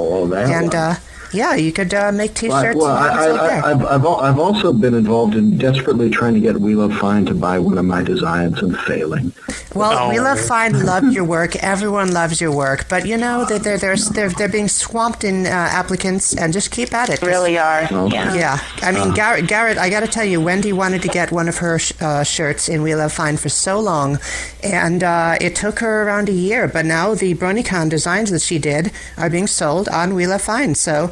Yeah, you could make T-shirts. Well, I've also been involved in desperately trying to get We Love Fine to buy one of my designs and failing. Well, We Love Fine loved your work. Everyone loves your work, but they're being swamped in applicants, and just keep at it. They really are. Okay. Yeah. I mean, Garrett, I got to tell you, Wendy wanted to get one of her shirts in We Love Fine for so long, and it took her around a year. But now the BronyCon designs that she did are being sold on We Love Fine, so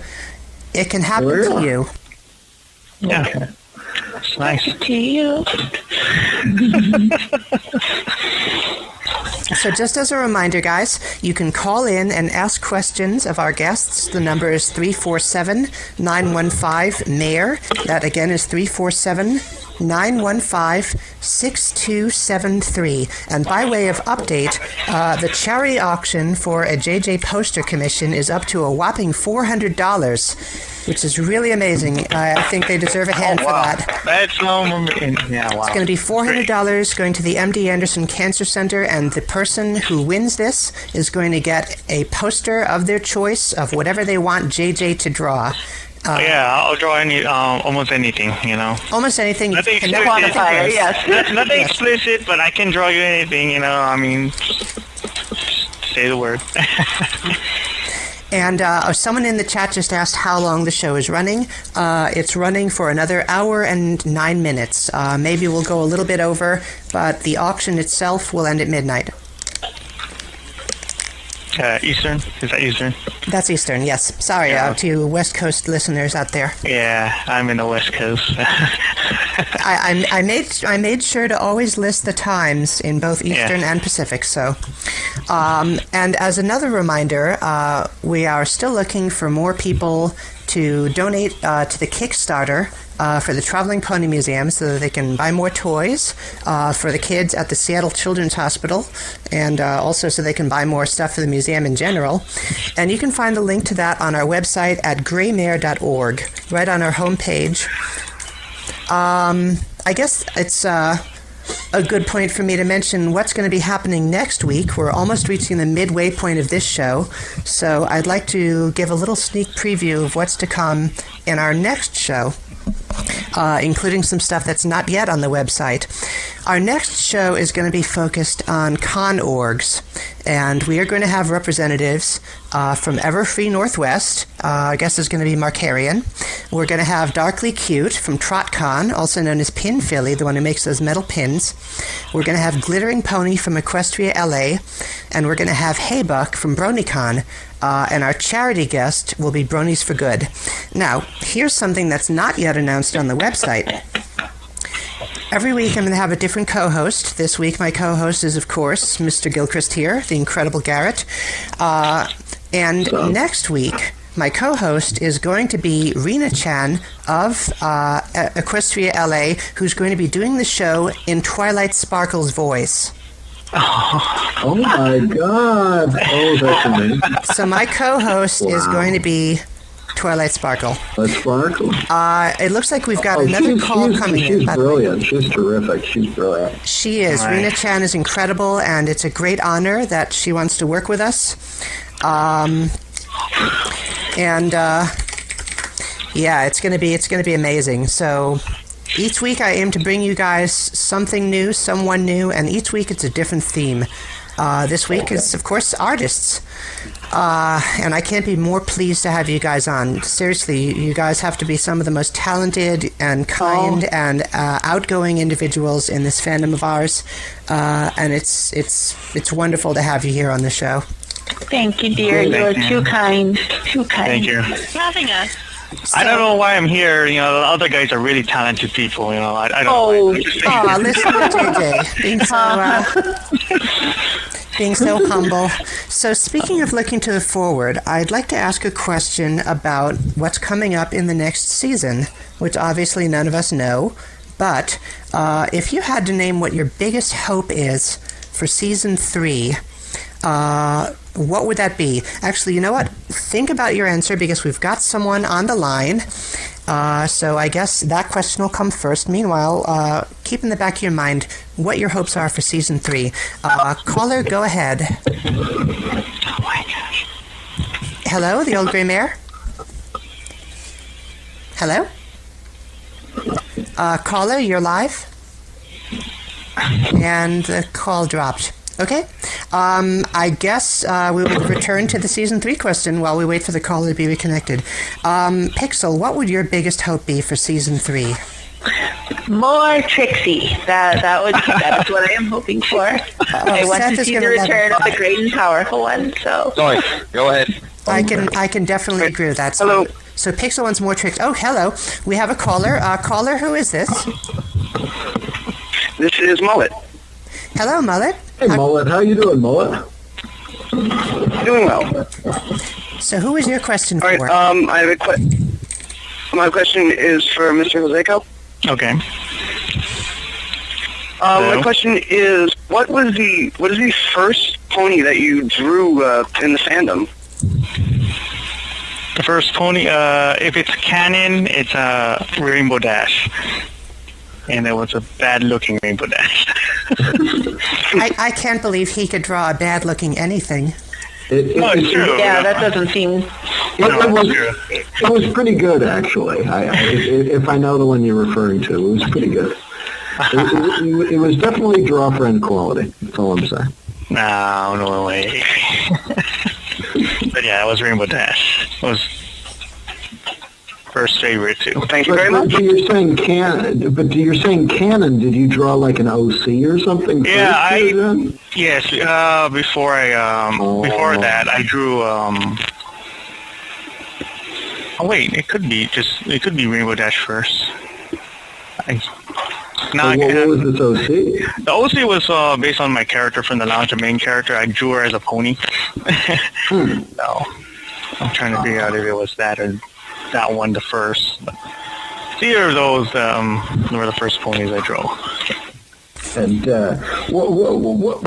it can happen to you. Yeah. Okay. It's nice. To you. So just as a reminder, guys, you can call in and ask questions of our guests. The number is 347-915-MARE. That again is 347-915-6273. And by way of update, the charity auction for a JJ poster commission is up to a whopping $400, which is really amazing. I think they deserve a hand for that. That's wow. It's going to be $400 going to the MD Anderson Cancer Center, and the person who wins this is going to get a poster of their choice of whatever they want JJ to draw. I'll draw almost anything, Almost anything. Nothing You can explicit. quantify it, yes. Nothing explicit, but I can draw you anything, just say the word. And someone in the chat just asked how long the show is running. It's running for another hour and 9 minutes. Maybe we'll go a little bit over, but the auction itself will end at midnight. Eastern? Is that Eastern? That's Eastern, yes. Sorry to you West Coast listeners out there. Yeah, I'm in the West Coast. I made sure to always list the times in both Eastern and Pacific. So, and as another reminder, we are still looking for more people to donate to the Kickstarter for the Traveling Pony Museum so that they can buy more toys for the kids at the Seattle Children's Hospital, and also so they can buy more stuff for the museum in general. And you can find the link to that on our website at graymare.org, right on our homepage. I guess it's a good point for me to mention what's going to be happening next week. We're almost reaching the midway point of this show, so I'd like to give a little sneak preview of what's to come in our next show, including some stuff that's not yet on the website. Our next show is going to be focused on con orgs, and we are going to have representatives from Everfree Northwest. I guess there's going to be Markarian. We're going to have Darkly Cute from TrotCon, also known as Pin Philly, the one who makes those metal pins. We're going to have Glittering Pony from Equestria LA, and we're going to have Haybuck from BronyCon. And our charity guest will be Bronies for Good. Now, here's something that's not yet announced on the website. Every week I'm going to have a different co-host. This week my co-host is, of course, Mr. Gilchrist here, the incredible Garrett. And next week my co-host is going to be Rena Chan of Equestria LA, who's going to be doing the show in Twilight Sparkle's voice. Oh my God! Oh, that's amazing. So my co-host is going to be Twilight Sparkle. Sparkle. It looks like we've got another call coming in. She's brilliant. She's terrific. She's brilliant. She is. Right. Rena Chan is incredible, and it's a great honor that she wants to work with us. It's going to be amazing. So each week I aim to bring you guys something new, someone new, and each week it's a different theme. This week is, of course, artists. And I can't be more pleased to have you guys on. Seriously, you guys have to be some of the most talented and kind and outgoing individuals in this fandom of ours. And it's wonderful to have you here on the show. Thank you, dear. You're too kind. Too kind. Thank you. Thanks for having us. I don't know why I'm here. The other guys are really talented people. I don't know. Listen to JJ being so humble. So speaking of looking to the forward, I'd like to ask a question about what's coming up in the next season, which obviously none of us know. But if you had to name what your biggest hope is for season 3, what would that be? Actually, you know what? Think about your answer because we've got someone on the line. So I guess that question will come first. Meanwhile, keep in the back of your mind what your hopes are for season 3. Caller, go ahead. Oh my gosh. Hello, the old gray mare? Hello? Caller, you're live? And the call dropped. Okay. I guess we will return to the season 3 question while we wait for the caller to be reconnected. Pixel, what would your biggest hope be for season 3? More Trixie. That is what I am hoping for. I want to see the return of the great and powerful one. So. Sorry, go ahead. I can definitely agree with that. Hello. So Pixel wants more tricks. Oh, hello. We have a caller. Caller, who is this? This is Mullet. Hello, Mullet. Hey, Mullet. How you doing, Mullet? Doing well. So who is your question All right, for? I have a my question is for Mr. Joseco. Okay. My question is, what is the first pony that you drew in the fandom? The first pony, if it's canon, it's a Rainbow Dash. And it was a bad-looking Rainbow Dash. I can't believe he could draw a bad-looking anything. It's true. Yeah, that doesn't seem... It was pretty good, actually. If I know the one you're referring to, it was pretty good. It was definitely draw friend quality. That's all I'm saying. No way. But yeah, it was Rainbow Dash. It was first favorite too. Thank you very much. But you're saying canon. Did you draw like an OC or something? Yeah, yes. Before that, I drew. Oh wait, it could be Rainbow Dash first. What was this OC? The OC was based on my character from the Lounge, the main character. I drew her as a pony. So I'm trying to figure out if it was that or that one the first. But either of those were the first ponies I drew. And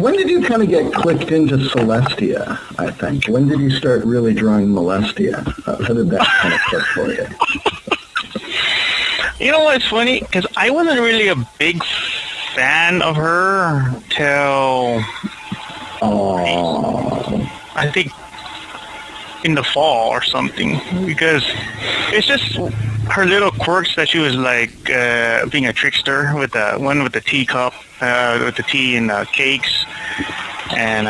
when did you kind of get clicked into Celestia, I think? When did you start really drawing Molestia? How did that kind of click for you? You know what's funny? Because I wasn't really a big fan of her till I think in the fall or something. Because it's just her little quirks that she was like being a trickster with the one with the teacup, with the tea and the cakes, and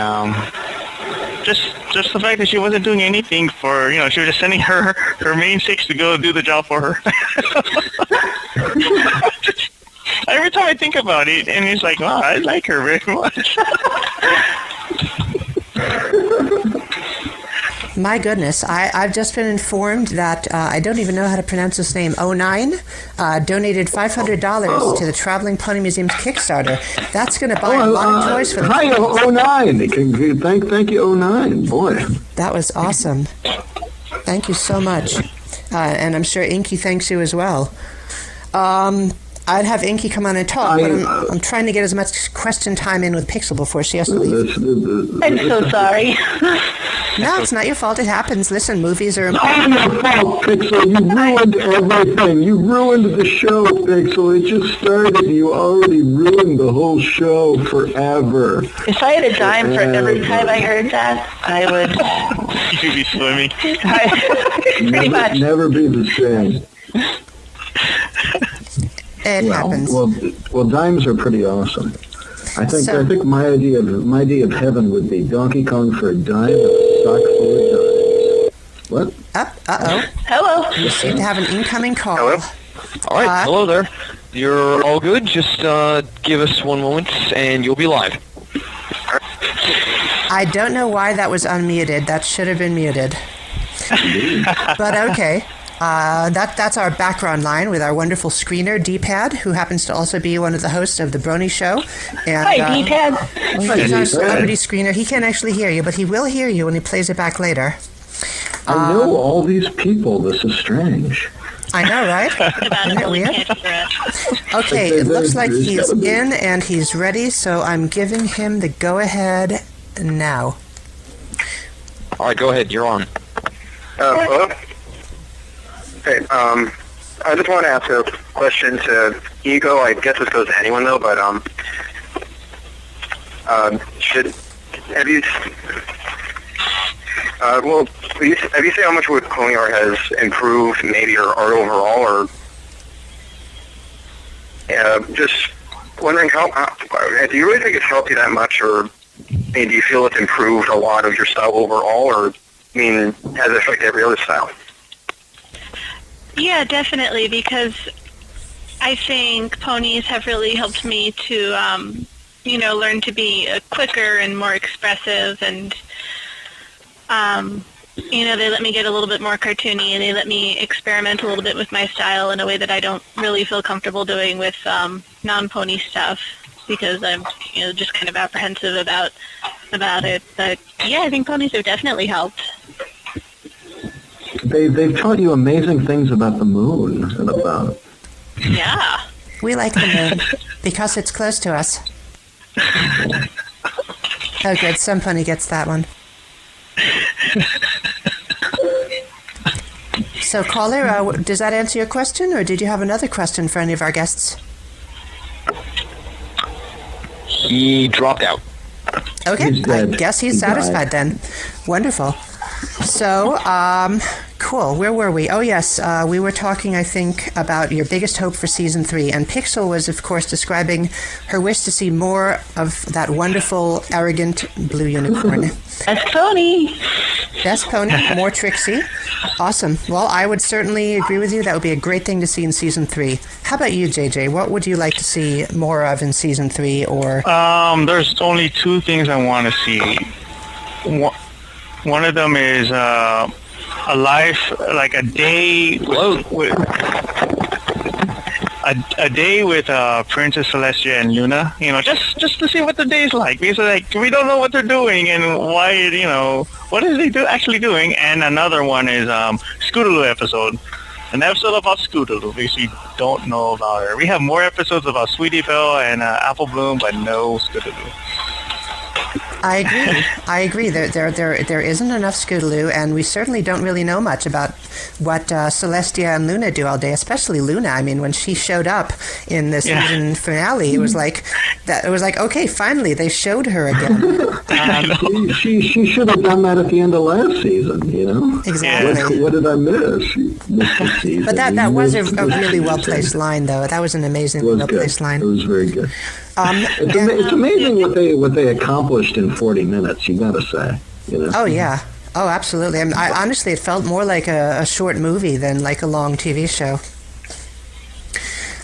just the fact that she wasn't doing anything for, she was just sending her main six to go do the job for her. Every time I think about it, and it's like, wow, I like her very much. My goodness, I've just been informed that I don't even know how to pronounce his name. 09 donated $500 to the Traveling Pony Museum's Kickstarter. That's going to buy a lot of toys for them. Hi, 09. Thank you, 09. Boy. That was awesome. Thank you so much. And I'm sure Inky thanks you as well. I'd have Inky come on and talk, but I'm trying to get as much question time in with Pixel before she has to leave. I'm so sorry. No, it's not your fault. It happens. Listen, movies are... Pixel, you ruined everything. You ruined the show, Pixel. It just started. You already ruined the whole show forever. If I had a dime for every time I heard that, I would... You'd be swimming. Pretty much. Never be the same. It happens. Well, dimes are pretty awesome. I think my idea of heaven would be Donkey Kong for a dime and a stock full of dimes. What? Uh-oh. Hello. You seem to have an incoming call. Hello. All right, hello there. You're all good. Just give us one moment, and you'll be live. I don't know why that was unmuted. That should have been muted. But okay. That's our background line with our wonderful screener, D-Pad, who happens to also be one of the hosts of the Brony Show. And, Hi, D-Pad. He's our celebrity screener. He can't actually hear you, but he will hear you when he plays it back later. I know all these people. This is strange. I know, right? Isn't it weird? Okay, it looks like he's in and he's ready, so I'm giving him the go-ahead now. All right, go ahead. You're on. Hello? Okay, I just want to ask a question to Ego. I guess this goes to anyone, though, but, have you seen how much with pony art has improved, maybe your art overall, or just wondering how do you really think it's helped you that much, or do you feel it's improved a lot of your style overall, or has it affected every other style? Yeah, definitely, because I think ponies have really helped me to, learn to be quicker and more expressive, and they let me get a little bit more cartoony, and they let me experiment a little bit with my style in a way that I don't really feel comfortable doing with non-pony stuff, because I'm just kind of apprehensive about it. But yeah, I think ponies have definitely helped. They've taught you amazing things about the moon and about. Yeah. We like the moon because it's close to us. Oh, good. Some pony gets that one. So, caller, does that answer your question, or did you have another question for any of our guests? He dropped out. Okay, I guess he's satisfied then. Wonderful. So, cool. Where were we? Oh, yes, we were talking, I think, about your biggest hope for Season 3. And Pixel was, of course, describing her wish to see more of that wonderful, arrogant blue unicorn. Best pony. Best pony, more Trixie. Awesome. Well, I would certainly agree with you. That would be a great thing to see in Season 3. How about you, JJ? What would you like to see more of in Season 3? Or There's only two things I want to see. One of them is a life, like a day with a day with Princess Celestia and Luna. Just to see what the day's like. Because we don't know what they're doing and why. What is they actually doing? And another one is Scootaloo episode. An episode about Scootaloo, because we don't know about her. We have more episodes about Sweetie Belle and Apple Bloom, but no Scootaloo. I agree. There isn't enough Scootaloo, and we certainly don't really know much about what Celestia and Luna do all day, especially Luna. I mean, when she showed up in the season finale, it was like okay, finally they showed her again. She should have done that at the end of last season, Exactly. What did I miss? But that was a really well-placed line, though. That was an amazing well-placed line. It was very good. It's amazing what they accomplished in 40 minutes, you gotta say. Oh, yeah. Oh, absolutely. I mean, honestly, it felt more like a short movie than like a long TV show.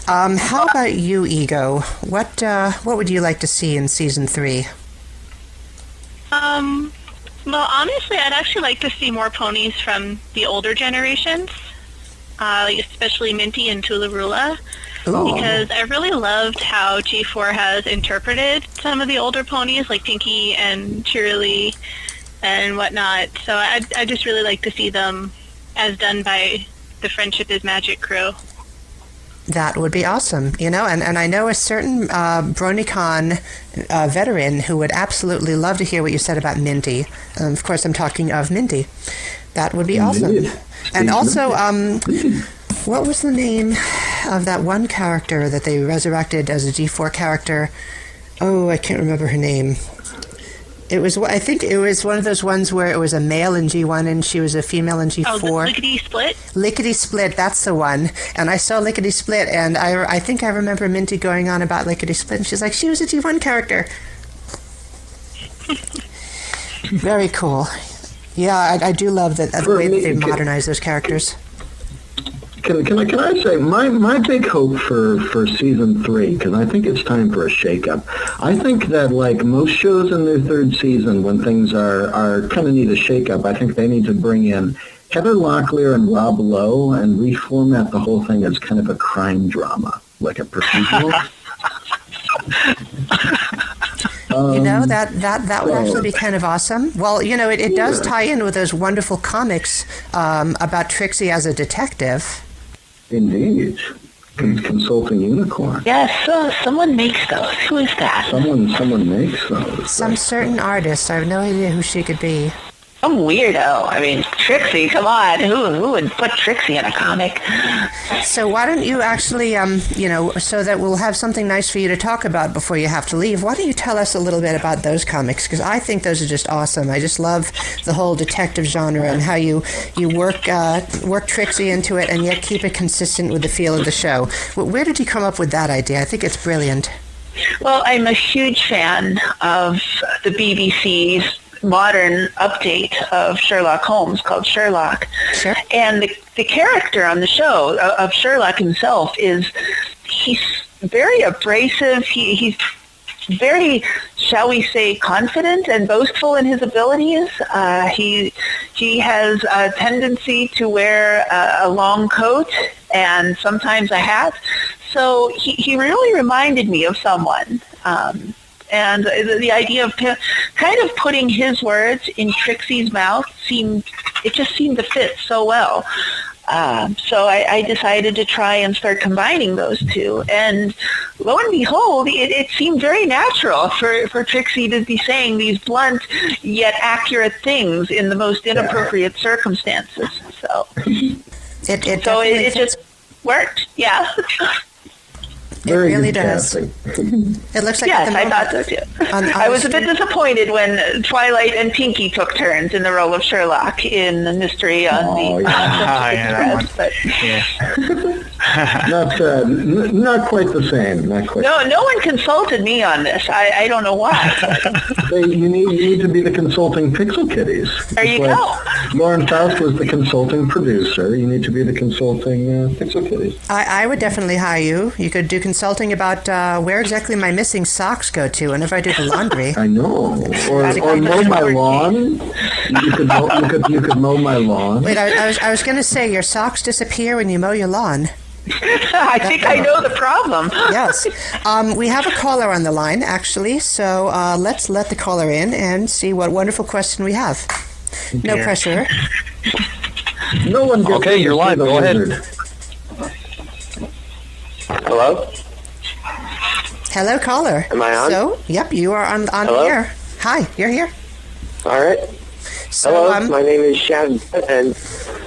How about you, Ego? What would you like to see in Season 3? Well, honestly, I'd actually like to see more ponies from the older generations, especially Minty and Tularula. Ooh. Because I really loved how G4 has interpreted some of the older ponies, like Pinky and Cheerilee and whatnot. So I just really like to see them as done by the Friendship is Magic crew. That would be awesome, and I know a certain BronyCon veteran who would absolutely love to hear what you said about Minty. Of course, I'm talking of Minty. That would be awesome. And also, what was the name of that one character that they resurrected as a G4 character? Oh, I can't remember her name. I think it was one of those ones where it was a male in G1 and she was a female in G4. Oh, Lickety Split? Lickety Split, that's the one. And I saw Lickety Split, and I think I remember Minty going on about Lickety Split, and she's like, she was a G1 character. Very cool. Yeah, I do love the way that they modernize those characters. Can I say my big hope for Season 3, because I think it's time for a shakeup. I think that, like most shows in their third season, when things are kind of need a shakeup, I think they need to bring in Heather Locklear and Rob Lowe and reformat the whole thing as kind of a crime drama, like a procedural. That would actually be kind of awesome. Well, it does tie in with those wonderful comics about Trixie as a detective. Indeed. Consulting Unicorn. Yes, someone makes those. Who is that? Someone makes those. Some certain artist. I have no idea who she could be. Some weirdo. I mean, Trixie, come on. Who would put Trixie in a comic? So why don't you actually, so that we'll have something nice for you to talk about before you have to leave, why don't you tell us a little bit about those comics? Because I think those are just awesome. I just love the whole detective genre and how you work Trixie into it and yet keep it consistent with the feel of the show. Where did you come up with that idea? I think it's brilliant. Well, I'm a huge fan of the BBC's modern update of Sherlock Holmes called Sherlock. Sure. And the character on the show of Sherlock himself he's very abrasive. He's very, shall we say, confident and boastful in his abilities. He has a tendency to wear a long coat and sometimes a hat. So he really reminded me of someone. And the idea of kind of putting his words in Trixie's mouth just seemed to fit so well. So I decided to try and start combining those two. And lo and behold, it seemed very natural for Trixie to be saying these blunt yet accurate things in the most inappropriate circumstances. So it just worked. Yeah. It really does. It looks like yes, I thought so too. I was a bit disappointed when Twilight and Pinky took turns in the role of Sherlock in the mystery on the Not quite the same. Not quite. No one consulted me on this. I don't know why. You need to be the consulting PixelKitties. There you go. Lauren Faust was the consulting producer. You need to be the consulting PixelKitties. I would definitely hire you. You could do consulting about where exactly my missing socks go to whenever I do the laundry. I know. Or mow my lawn. You could mow my lawn. Wait, I was going to say your socks disappear when you mow your lawn. I think I know the problem. Yes. We have a caller on the line, actually, so let's let the caller in and see what wonderful question we have. No pressure. No one gets okay, you're live. Go ahead. Hello? Hello, caller. Am I on? So, yep, you are on the air. Hi, you're here. All right. So, hello, my name is Shad, and...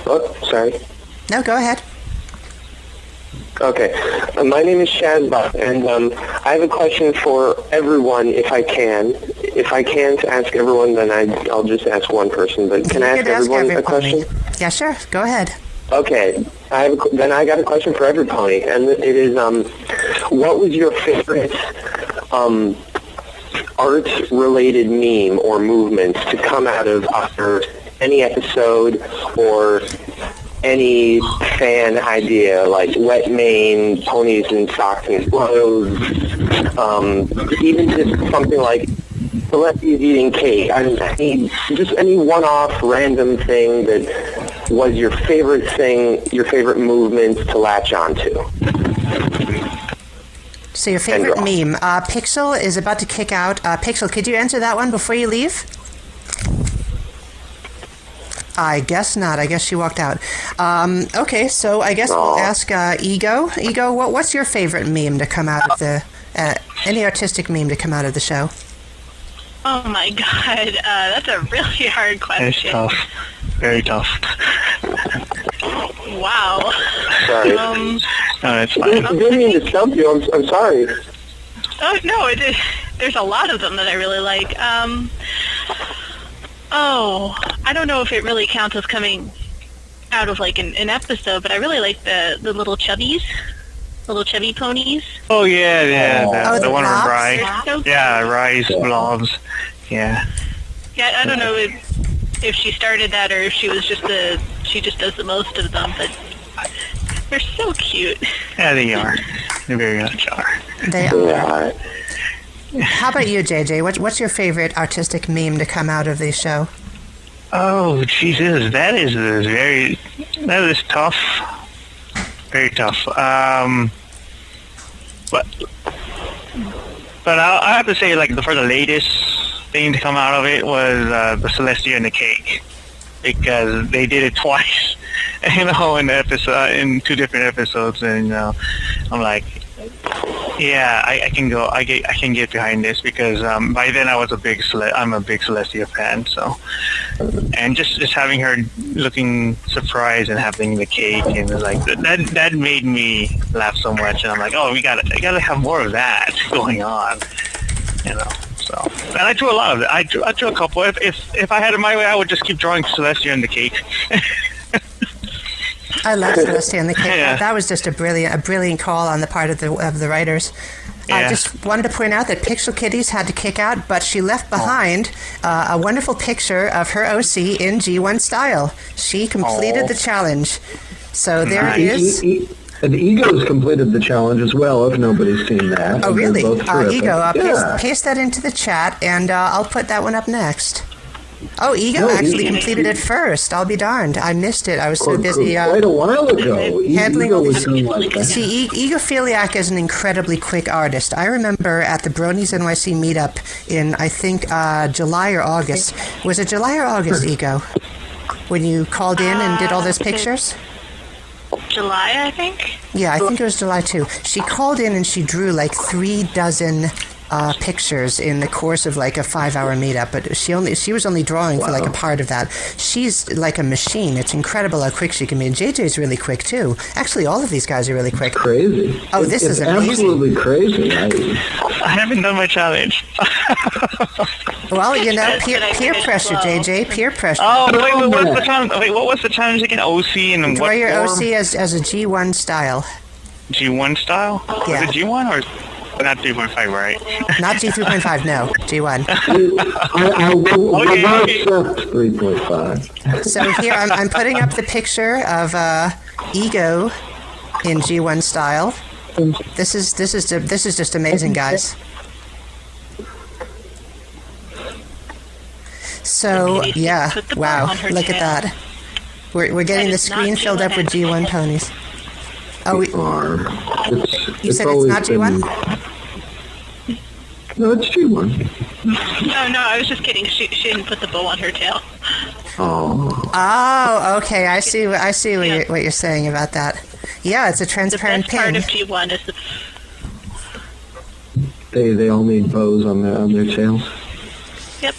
Oh, sorry. No, go ahead. Okay. My name is Shazbot, and I have a question for everyone, if I can. If I can to ask everyone, then I'll just ask one person. But can I ask everyone a question? Yeah, sure. Go ahead. Okay. Then I got a question for every pony, and it is, what was your favorite art-related meme or movement to come out of either any episode or any fan idea, like wet mane, ponies in socks and clothes, even just something like celebrities eating cake. I don't know, just any one-off random thing that was your favorite thing, your favorite movement to latch onto. So your favorite meme. Pixel is about to kick out. Pixel, could you answer that one before you leave? I guess not. I guess she walked out. Okay, so I guess we'll ask Ego. Ego, what's your favorite meme to come out of the... any artistic meme to come out of the show? Oh my god, that's a really hard question. It's tough. Very tough. Wow. Sorry. No, it's fine. I didn't mean to stump you. I'm sorry. Oh, no, there's a lot of them that I really like. I don't know if it really counts as coming out of like an episode, but I really like the little chubbies, the little chubby ponies. Oh yeah, the one with blobs? Rye. Yeah, Rye's blobs. Yeah. Yeah, I don't know if she started that or if she was she just does the most of them, but they're so cute. Yeah, they are. They very much are. They are. How about you, JJ? What's your favorite artistic meme to come out of the show? Oh, Jesus, that is tough. Very tough. But I have to say, like, for the latest thing to come out of it was the Celestia and the cake, because they did it twice, in the episode, in two different episodes, and I'm like, yeah, I can go. I can get behind this because by then I'm a big Celestia fan. So, and just having her looking surprised and having the cake and like that made me laugh so much. And I'm like, oh, I gotta have more of that going on, So, and I drew a lot of it. I drew a couple. If I had it my way, I would just keep drawing Celestia and the cake. I love Celestia and the cake. Yeah. That was just a brilliant call on the part of the writers. I just wanted to point out that PixelKitties had to kick out, but she left behind a wonderful picture of her OC in G1 style. She completed the challenge. So there it is. And Ego's completed the challenge as well, if nobody's seen that. Oh, And they're really? both terrific. Ego, paste that into the chat, and I'll put that one up next. Oh, Ego actually completed it first. I'll be darned. I missed it. I was so busy. Quite a while ago. Handling Ego all was these. doing like that. See, Egophiliac is an incredibly quick artist. I remember at the Brony's NYC meetup in, I think, July or August. Was it July or August, Ego? When you called in and did all those pictures? July, I think. Yeah, I think it was July too. She called in and she drew like 36 pictures in the course of like a 5-hour meetup, but she was only drawing for like a part of that. She's like a machine. It's incredible how quick she can be. And JJ's really quick too. Actually, all of these guys are really quick. Crazy. Oh, this is amazing. Absolutely crazy. I haven't done my challenge. Well, you know, peer pressure, JJ, peer pressure. Oh, wait, what was the challenge? Wait, what was the challenge again? OC and Draw what your form? OC as a G1 style. G1 style? Yeah. Was it G1 or not 3.5, right? Not G3.5, no, G1. I will accept 3.5. So here I'm putting up the picture of Ego in G1 style. This is just amazing, guys. So yeah, wow, look at that. We're getting the screen filled up with G1 ponies. Oh, you said it's not G1? No, it's G1. No, I was just kidding. She didn't put the bow on her tail. Oh, okay. I see what you're saying about that. Yeah, it's a transparent The best pin. part of G1 is the... They all need bows on their tails. Yep.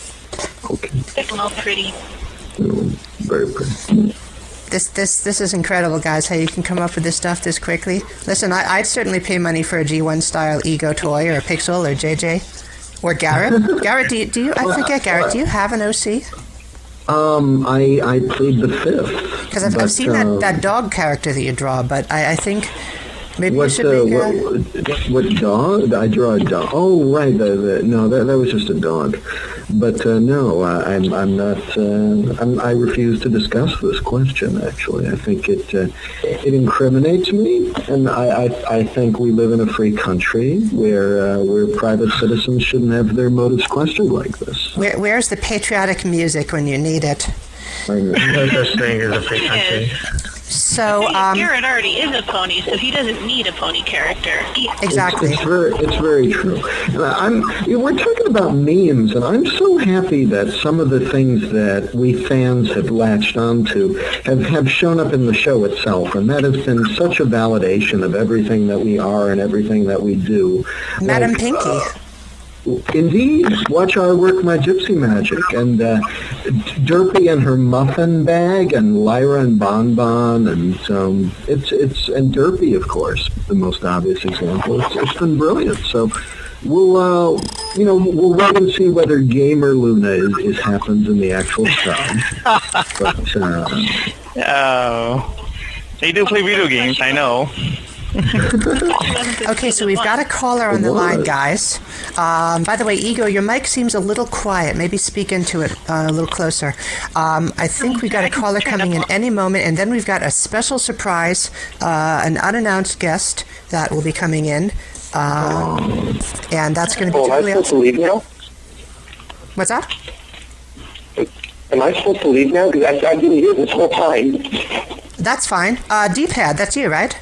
Okay. They're all pretty. Very pretty. This is incredible, guys, how you can come up with this stuff this quickly. Listen, I'd certainly pay money for a G1 style Ego toy or a Pixel or JJ or Garrett. Garrett, do you? I forget, Garrett. Do you have an OC? I plead the fifth. Because I've seen that dog character that you draw, but I think maybe you should make what dog? I draw a dog. Oh, right. No, that was just a dog. But no, I'm not. I refuse to discuss this question. Actually, I think it incriminates me, and I think we live in a free country where private citizens shouldn't have their motives questioned like this. Where's the patriotic music when you need it? No such thing as a free country. So, Garrett already is a pony, so he doesn't need a pony character. Exactly. It's very true. We're talking about memes, and I'm so happy that some of the things that we fans have latched onto have shown up in the show itself, and that has been such a validation of everything that we are and everything that we do. Madam Pinky. Indeed, watch our work, my gypsy magic, and Derpy and her muffin bag, and Lyra and Bonbon, and and Derpy, of course, the most obvious example. It's been brilliant. So we'll wait and see whether Gamer Luna is happens in the actual show. Oh, they do play video games. I know. Okay, so we've got a caller on the line, guys. By the way, Ego, your mic seems a little quiet. Maybe speak into it a little closer. I think we've got a caller coming in any moment, and then we've got a special surprise, an unannounced guest that will be coming in, and that's going to be. Am I supposed to leave now? What's that? Am I supposed to leave now? Because I've been here this whole time. That's fine. D-Pad, that's you, right?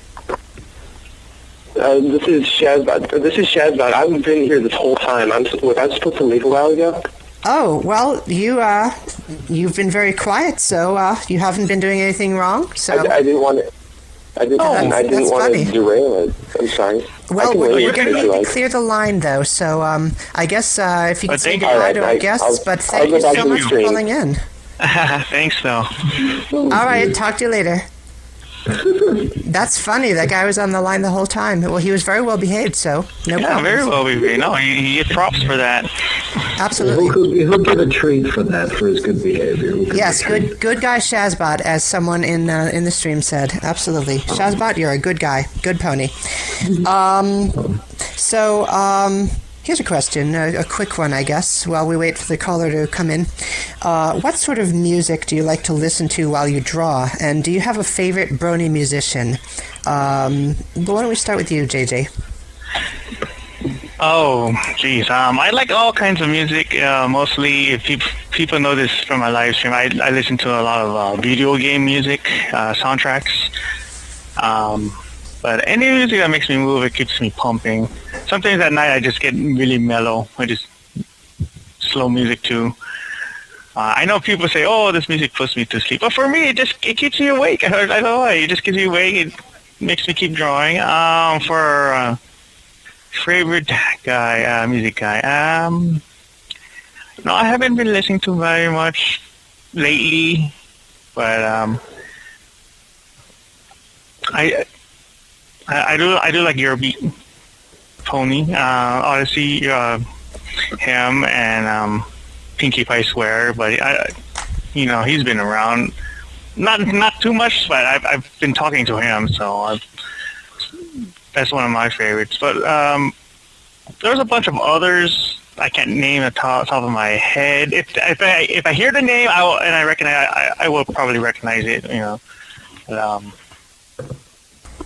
This is Shazbot. I've been here this whole time. Was I supposed to leave a while ago? Oh, well, you've been very quiet, so you haven't been doing anything wrong. So I didn't want to. I didn't want to derail it. I'm sorry. Well, we're going to need to clear the line, though. So I guess if you could say goodbye to our guests, but thank you so much for calling in. Thanks, Phil. All right, talk to you later. That's funny. That guy was on the line the whole time. Well, he was very well behaved, so no problem. Yeah, very well behaved. No, he gets props for that. Absolutely. He'll get a treat for that, for his good behavior. Yes, good guy Shazbot, as someone in the stream said. Absolutely. Shazbot, you're a good guy. Good pony. Here's a question, a quick one, I guess, while we wait for the caller to come in. What sort of music do you like to listen to while you draw? And do you have a favorite Brony musician? Why don't we start with you, JJ? Oh, geez. I like all kinds of music. Mostly, if people know this from my live stream, I listen to a lot of video game music, soundtracks. But any music that makes me move, it keeps me pumping. Sometimes at night I just get really mellow. I just slow music too. I know people say, "Oh, this music puts me to sleep," but for me, it keeps me awake. I don't know why. It just keeps me awake. It makes me keep drawing. For favorite guy, music guy. No, I haven't been listening to very much lately, but I do like Eurobeat, Pony, Odyssey, him, and Pinkie Pie Swear. But he's been around, not too much, but I've been talking to him, so that's one of my favorites. But there's a bunch of others I can't name at the top of my head. If I hear the name, I recognize, I will probably recognize it.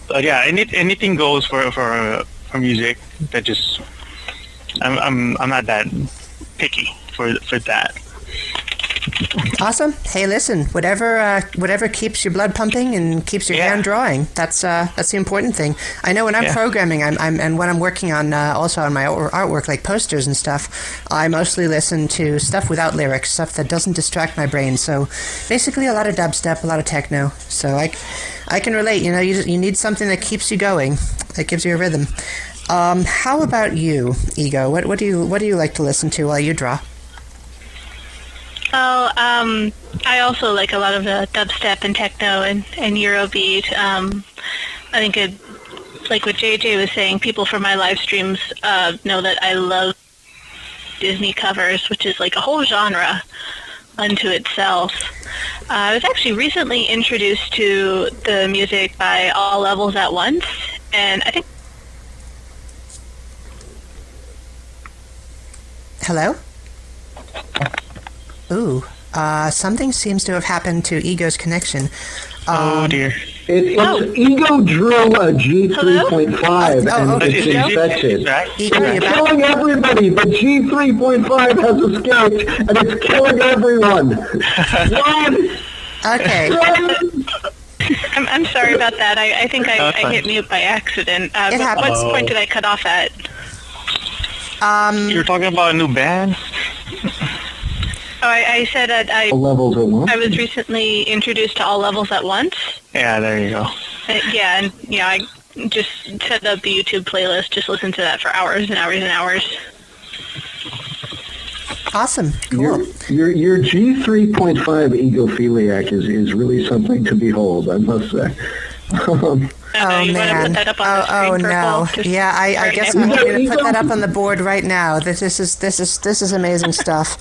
But yeah, anything goes for music. That just I'm not that picky for that. Awesome. Hey, listen, whatever keeps your blood pumping and keeps your hand drawing, that's the important thing. I know when I'm programming, and when I'm working on also on my artwork, like posters and stuff, I mostly listen to stuff without lyrics, stuff that doesn't distract my brain. So basically a lot of dubstep, a lot of techno. So I can relate. You need something that keeps you going, that gives you a rhythm. How about you, Ego? What do you like to listen to while you draw? Oh, I also like a lot of the dubstep and techno and Eurobeat. I think like what JJ was saying, people from my live streams know that I love Disney covers, which is like a whole genre unto itself. I was actually recently introduced to the music by All Levels at Once, and I think... Hello? Ooh, something seems to have happened to Ego's connection. Oh dear. Ego drew a G3.5 and it's infected. It's killing everybody, but G3.5 has escaped and it's killing everyone. Okay. I'm sorry about that. I think I hit mute by accident. What point did I cut off at? You were talking about a new band? Oh, I said that I was recently introduced to All Levels at Once. Yeah, there you go. And I just set up the YouTube playlist, just listen to that for hours and hours and hours. Awesome. Cool. Your G3.5 Egophiliac is really something to behold, I must say. Oh man! Oh no! Yeah, I guess I'm going to put that up on the board right now. This is amazing stuff.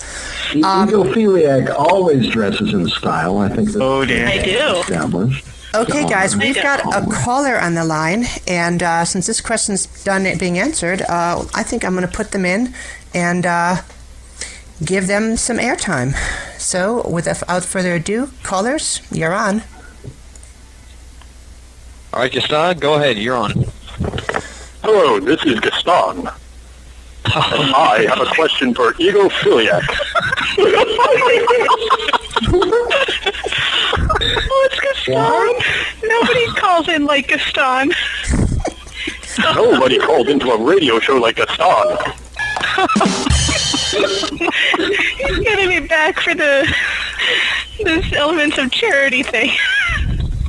Egophiliac always dresses in style. I think that's I do. Established. Okay, guys, we've got a caller on the line, and since this question's done being answered, I think I'm going to put them in and give them some airtime. So, without further ado, callers, you're on. All right, Gaston, go ahead. You're on. Hello, this is Gaston. I have a question for Egophiliac. Oh, it's Gaston. Nobody calls in like Gaston. Nobody called into a radio show like Gaston. He's getting me back for this Elements of Charity thing.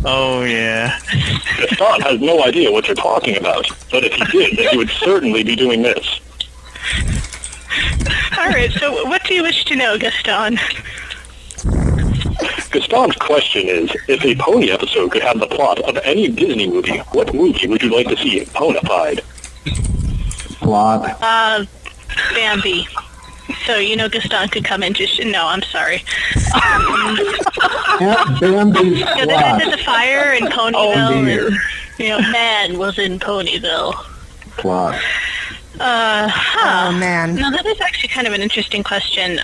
Oh, yeah. Gaston has no idea what you're talking about, but if he did, then he would certainly be doing this. All right, so what do you wish to know, Gaston? Gaston's question is, if a pony episode could have the plot of any Disney movie, what movie would you like to see ponified? Plot. Bambi. So, Gaston could come in just... No, I'm sorry. Bambi's they did the fire in Ponyville, and, Man was in Ponyville. Plot. Oh, man. No, that is actually kind of an interesting question.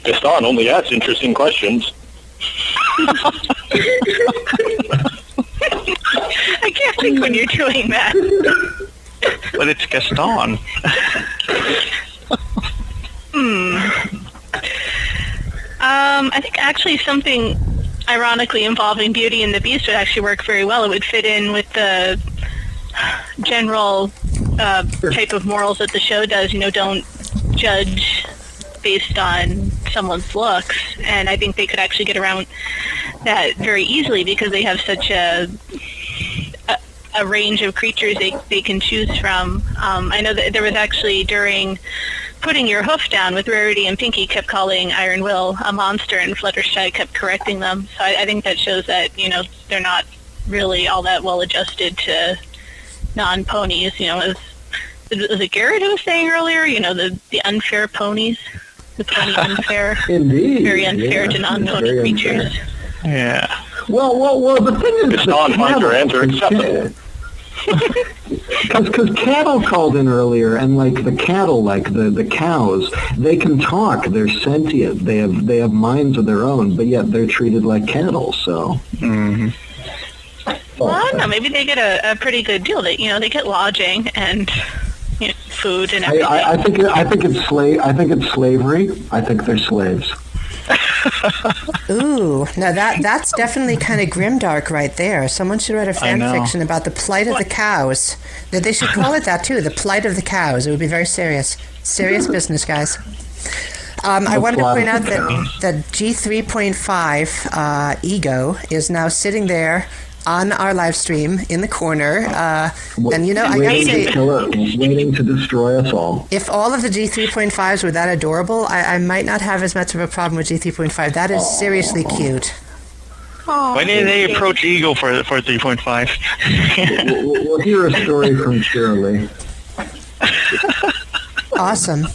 Gaston only asks interesting questions. I can't think when you're doing that. But it's Gaston. I think actually something ironically involving Beauty and the Beast would actually work very well. It would fit in with the general type of morals that the show does. Don't judge based on someone's looks, and I think they could actually get around that very easily because they have such a range of creatures they can choose from. I know that there was actually during Putting Your Hoof Down with Rarity and Pinky kept calling Iron Will a monster, and Fluttershy kept correcting them. So I think that shows that they're not really all that well adjusted to non-ponies. Was it Garrett who was saying earlier? The unfair ponies. The pony unfair. Indeed. Very unfair to non-pony creatures. Yeah. Well, the thing is, Gaston finds your answer acceptable. Because cattle called in earlier, and the cattle, the cows, they can talk. They're sentient. They have minds of their own, but yet they're treated like cattle. So. Mm-hmm. Well, I don't know. Maybe they get a pretty good deal. They get lodging and food and everything. I think it's slavery. I think they're slaves. Ooh, now that's definitely kind of grimdark right there. Someone should write a fan fiction about the plight of the cows. They should call it that too, the plight of the cows. It would be very serious business, guys. I wanted to point out that G3.5 Ego is now sitting there on our live stream in the corner, and I gotta say, waiting to destroy us all. If all of the G3.5s were that adorable, I might not have as much of a problem with G3.5. That is seriously cute. Why didn't they approach Eagle for 3.5? We'll hear a story from Shirley. Awesome.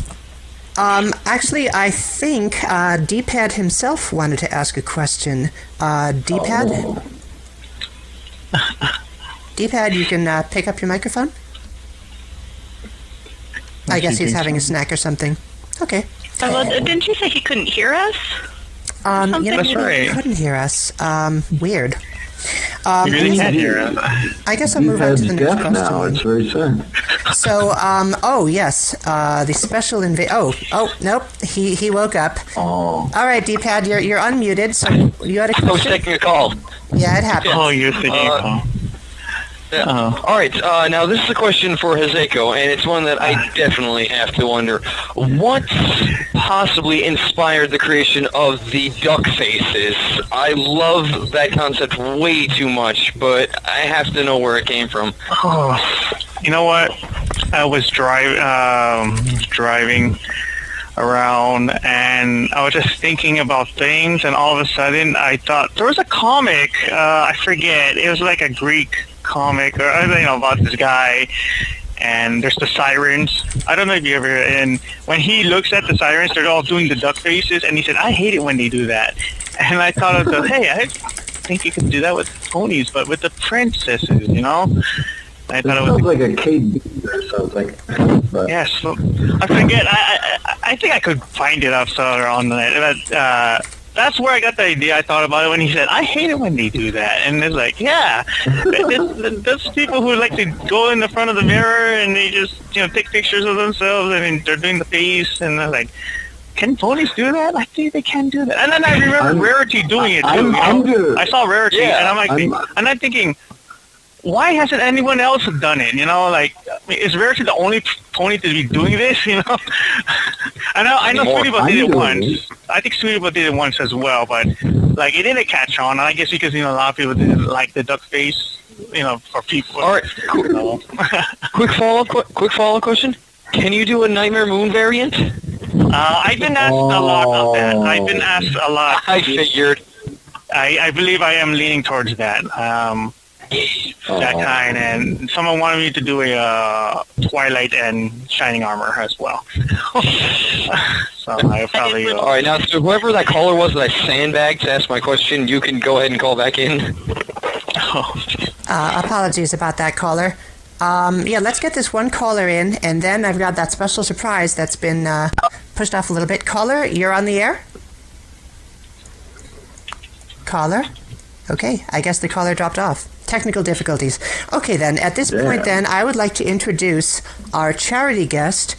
Actually, I think D-Pad himself wanted to ask a question. D-Pad? D-Pad, you can pick up your microphone? I guess he's having a snack or something. Okay. Well, didn't you say he couldn't hear us? That's right. He couldn't hear us. Weird. You really can't hear us. I guess I'll move on to the next question. Now. It's very sad. So, the special nope, he woke up. Oh. All right, D-Pad, you're unmuted, so you had a question? I was taking a call. Yeah, it happened. Oh, you're taking a call. Yeah. All right, now this is a question for Joseco, and it's one that I definitely have to wonder. What possibly inspired the creation of the duck faces? I love that concept way too much, but I have to know where it came from. Oh, you know what? I was driving around, and I was just thinking about things, and all of a sudden I thought there was a comic, I forget, it was like a Greek comic, or I don't know, about this guy, and there's the sirens. I don't know if you ever, and when he looks at the sirens, they're all doing the duck faces, and he said, I hate it when they do that. And I thought of hey, I think you could do that with ponies, but with the princesses, I thought it sounds like a Kate or something. But. Yes, I forget. I think I could find it up somewhere on the net. But, that's where I got the idea. I thought about it when he said, I hate it when they do that. And it's like, yeah, there's people who like to go in the front of the mirror and they just, take pictures of themselves. I mean, they're doing the face, and they're like, can ponies do that? I think they can do that. And then I remember Rarity doing it too. I saw Rarity, and I'm like, and I'm thinking, why hasn't anyone else done it? Is Rarity the only pony to be doing this? I know Sweetiebot did it once. I think Sweetiebot did it once as well, but it didn't catch on. I guess because a lot of people didn't like the duck face. For people. All right. Quick follow-up question. Can you do a Nightmare Moon variant? I've been asked a lot of that. I've been asked a lot. I figured. I believe I am leaning towards that. That kind, and someone wanted me to do a Twilight and Shining Armor as well. So I probably... All right, now, so whoever that caller was that I sandbagged to ask my question, you can go ahead and call back in. Apologies about that, caller. Let's get this one caller in, and then I've got that special surprise that's been pushed off a little bit. Caller, you're on the air? Caller? Okay, I guess the caller dropped off. Technical difficulties. Okay, then, at this point, then, I would like to introduce our charity guest,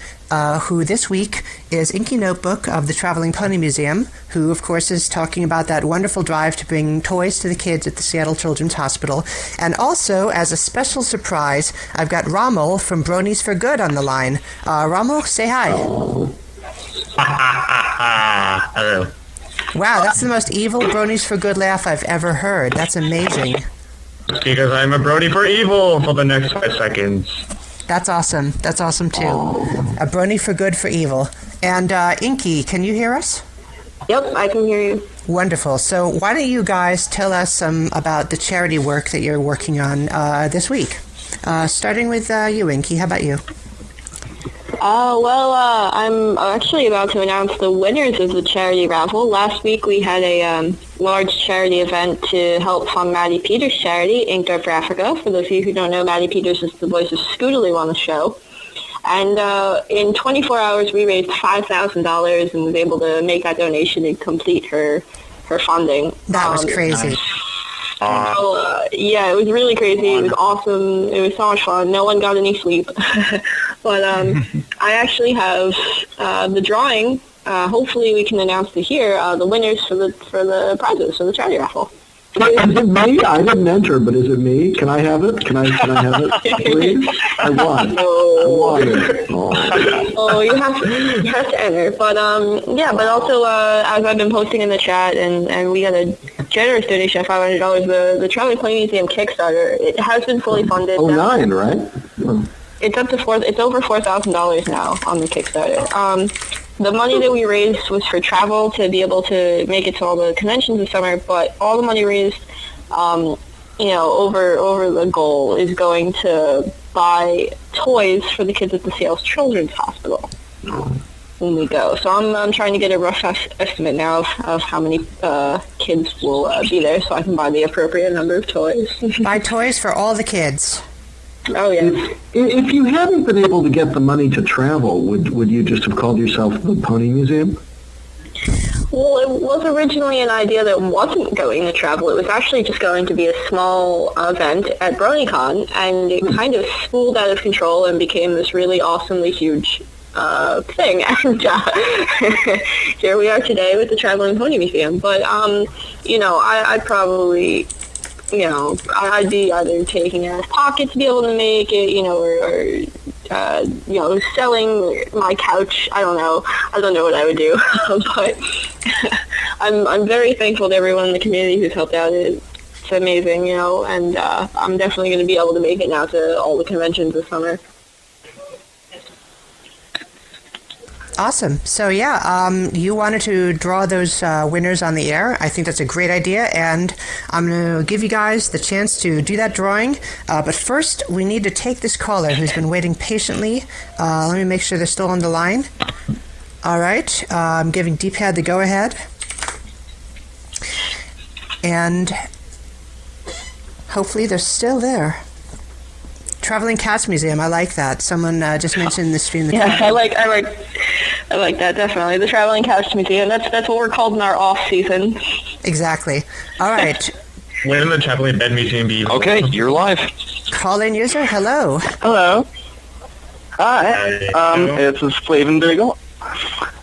who this week is Inky Notebook of the Traveling Pony Museum, who, of course, is talking about that wonderful drive to bring toys to the kids at the Seattle Children's Hospital. And also, as a special surprise, I've got Rommel from Brony's for Good on the line. Rommel, say hi. Hello. Wow, that's the most evil Brony's for Good laugh I've ever heard. That's amazing. Because I'm a Brony for evil for the next 5 seconds. That's awesome. That's awesome, too. A Brony for Good for evil. And Inky, can you hear us? Yep, I can hear you. Wonderful. So why don't you guys tell us about the charity work that you're working on this week? Starting with you, Inky. How about you? I'm actually about to announce the winners of the charity raffle. Last week we had a large charity event to help fund Maddie Peters' charity, Inked Up for Africa. For those of you who don't know, Maddie Peters is the voice of Scootaloo on the show. And in 24 hours we raised $5,000 and was able to make that donation and complete her funding. That was crazy. It was really crazy. It was awesome. It was so much fun. No one got any sleep. But I actually have the drawing. Hopefully we can announce it here. The winners for the prizes for the charity raffle. Is it me? I didn't enter, but is it me? Can I have it? Can I have it, please? I want it. I want it. Oh, you have to enter. But but also as I've been posting in the chat, and we got a generous donation of $500. The Traveling Pony Museum Kickstarter, it has been fully funded. Oh, $9, right? It's up to it's over $4,000 now on the Kickstarter. The money that we raised was for travel to be able to make it to all the conventions this summer, but all the money raised, over the goal is going to buy toys for the kids at the Seattle Children's Hospital when we go. So I'm trying to get a rough estimate now of how many kids will be there so I can buy the appropriate number of toys. Buy toys for all the kids. Oh, yeah. If you hadn't been able to get the money to travel, would you just have called yourself the Pony Museum? Well, it was originally an idea that wasn't going to travel. It was actually just going to be a small event at BronyCon, and it kind of spooled out of control and became this really awesomely huge thing. And here we are today with the Traveling Pony Museum. But, I'd probably... I'd be either taking it out of pocket to be able to make it, or selling my couch. I don't know what I would do, but I'm very thankful to everyone in the community who's helped out. It's amazing, and I'm definitely going to be able to make it now to all the conventions this summer. Awesome. So you wanted to draw those winners on the air. I think that's a great idea, and I'm going to give you guys the chance to do that drawing. But first, we need to take this caller who's been waiting patiently. Let me make sure they're still on the line. All right. I'm giving D-Pad the go-ahead. And hopefully they're still there. Traveling Cats Museum. I like that. Someone just mentioned in the stream. Yeah, I like that, definitely. The Traveling Couch Museum. That's what we're called in our off season. Exactly. All right. When will the Traveling Bed Museum be? Okay, you're live. Call-in user, hello. Hello. Hi. This is Flavin Bagel.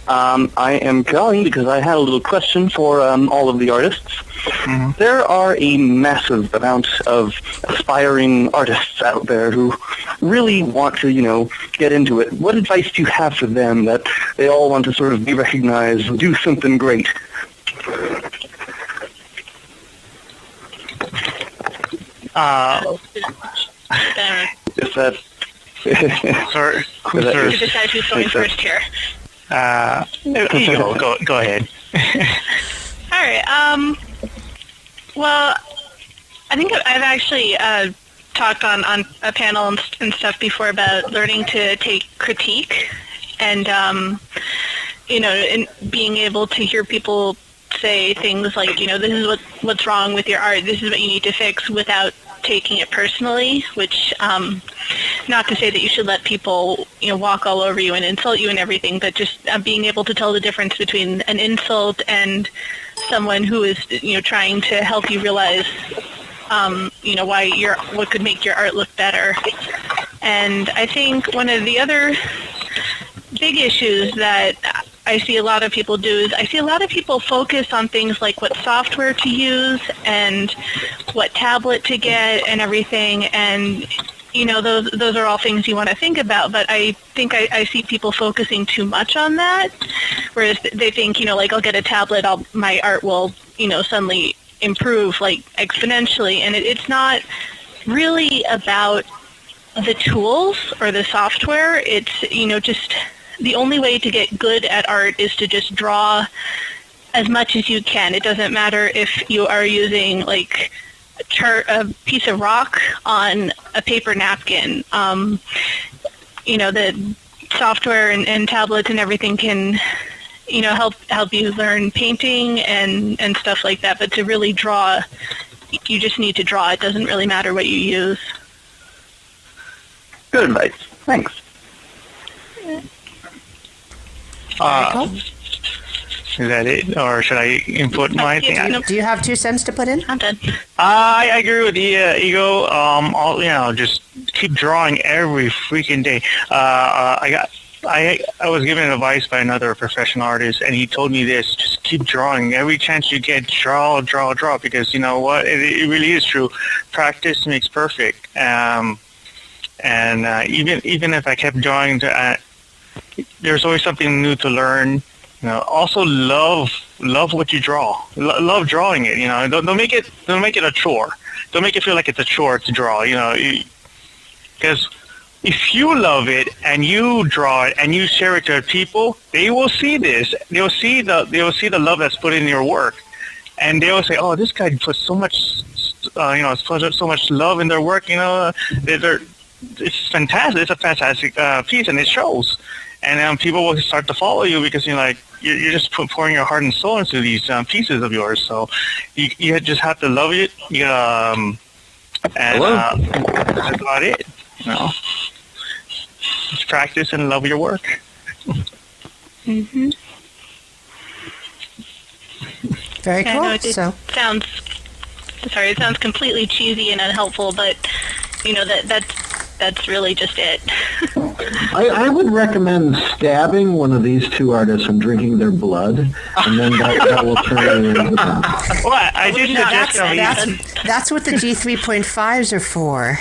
I am calling because I had a little question for all of the artists. Mm-hmm. There are a massive amount of aspiring artists out there who really want to, get into it. What advice do you have for them that they all want to sort of be recognized and do something great? Is that... Sorry. You decide who's going first here. Go ahead. All right. Well, I think I've actually talked on a panel and stuff before about learning to take critique and, and being able to hear people say things like, this is what's wrong with your art, this is what you need to fix, without taking it personally, which not to say that you should let people, walk all over you and insult you and everything, but just being able to tell the difference between an insult and someone who is, trying to help you realize, what could make your art look better. And I think one of the other big issues that I see a lot of people do is I see a lot of people focus on things like what software to use and what tablet to get and everything, and those are all things you want to think about, but I think I see people focusing too much on that, whereas they think, I'll get a tablet, my art will, suddenly improve, exponentially, and it's not really about the tools or the software. It's, just the only way to get good at art is to just draw as much as you can. It doesn't matter if you are using, a piece of rock on a paper napkin. The software and tablets and everything can, help you learn painting and stuff like that. But to really draw, you just need to draw. It doesn't really matter what you use. Good advice. Thanks. Is that it, or should I input my thing? Do you have 2 cents to put in? I'm done. I agree with the Ego. Just keep drawing every freaking day. I was given advice by another professional artist, and he told me this: just keep drawing every chance you get. Draw, because you know what? It really is true. Practice makes perfect. Even if I kept drawing, there's always something new to learn. Also love what you draw. Love drawing it. Don't make it a chore. Don't make it feel like it's a chore to draw. Because if you love it and you draw it and you share it to people, they will see this. They will see the love that's put in your work, and they will say, "Oh, this guy put so much, so much love in their work. It's fantastic. It's a fantastic piece, and it shows." And people will start to follow you because you're just pouring your heart and soul into these pieces of yours. So you just have to love it. And that's about it. Just practice and love your work. Mm-hmm. Very cool. It sounds completely cheesy and unhelpful, but that's really just it. I would recommend stabbing one of these 2 artists and drinking their blood, and then that will turn you into them. Well, I did suggest that's what the G3.5s are for.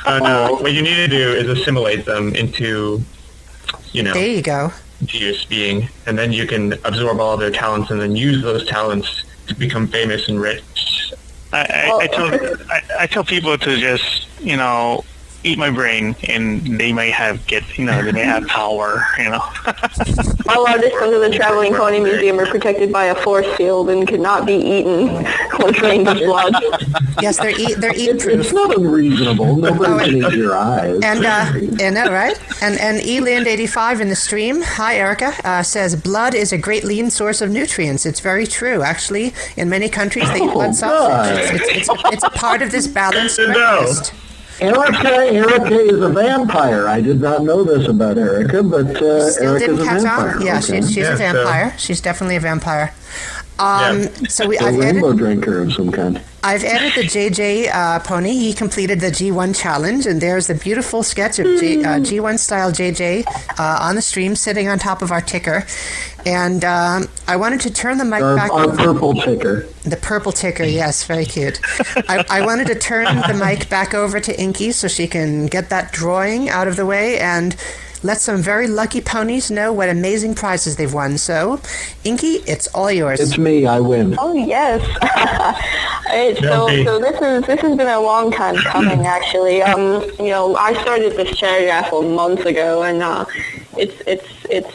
No, what you need to do is assimilate them into, There you go. into your being, and then you can absorb all their talents and then use those talents to become famous and rich. I tell people to just, eat my brain, and they may have power, All artists under the Traveling Pony Museum are protected by a force field and cannot be eaten or drained of blood. Yes, they're eat-proof. It's not unreasonable. Nobody can eat your eyes. And right? And Eland85 in the stream, hi Erica, says blood is a great lean source of nutrients. It's very true. Actually, in many countries they eat blood sausage. It's a part of this balanced breakfast. Erica is a vampire. I did not know this about Erica, but Erica's a vampire. Yeah, she's a vampire. She's definitely a vampire. So a rainbow drinker of some kind. I've added the JJ pony. He completed the G1 challenge, and there's a beautiful sketch of G1 style JJ on the stream, sitting on top of our ticker. And I wanted to turn the mic back over. Our purple ticker. The purple ticker, yes, very cute. I wanted to turn the mic back over to Inky so she can get that drawing out of the way and let some very lucky ponies know what amazing prizes they've won. So, Inky, it's all yours. It's me. I win. Oh yes. So this has been a long time coming. Actually, I started this charity raffle months ago, and it's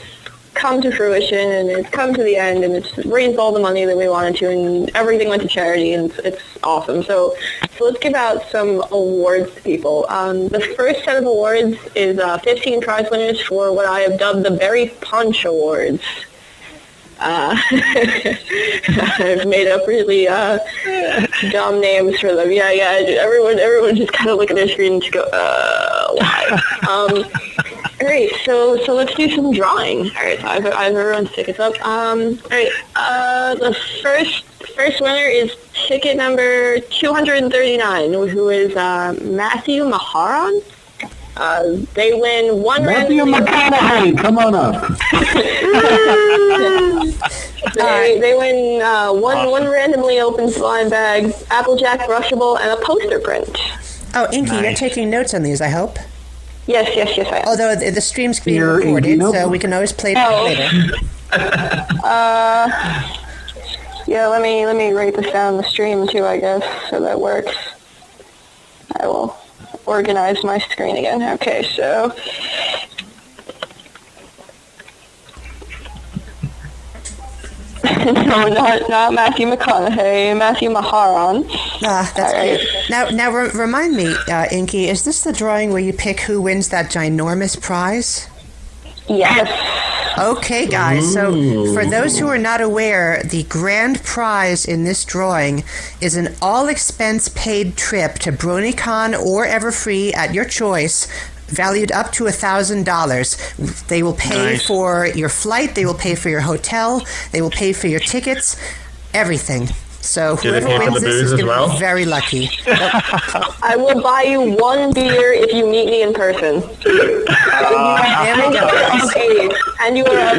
come to fruition, and it's come to the end, and it's raised all the money that we wanted to, and everything went to charity, and it's awesome. So let's give out some awards to people. The first set of awards is 15 prize winners for what I have dubbed the Berry Punch Awards. I've made up really dumb names for them. Yeah. Everyone just kind of look at their screen and just go, lie. All right, so let's do some drawing. All right, so I have everyone's tickets up. All right, the first winner is ticket number 239, who is Matthew Maharon. They win one Matthew McConaughey, come on up. They win one randomly opened blind bag, Applejack Brushable, and a poster print. Oh, Inky, you're taking notes on these, I hope? Yes, I am. Although the stream's being recorded, so we can always play it later. Yeah, let me write this down on the stream too, I guess, so that works. I will organize my screen again. Okay, so no, not Matthew McConaughey, Matthew Maharon. That's right. Good. Now remind me, Inky, is this the drawing where you pick who wins that ginormous prize? Yes. Okay, guys, so for those who are not aware, the grand prize in this drawing is an all-expense-paid trip to BronyCon or Everfree at your choice, valued up to $1,000. They will pay for your flight, they will pay for your hotel, they will pay for your tickets, everything. So whoever wins this is going to be very lucky. I will buy you one beer if you meet me in person. And you are.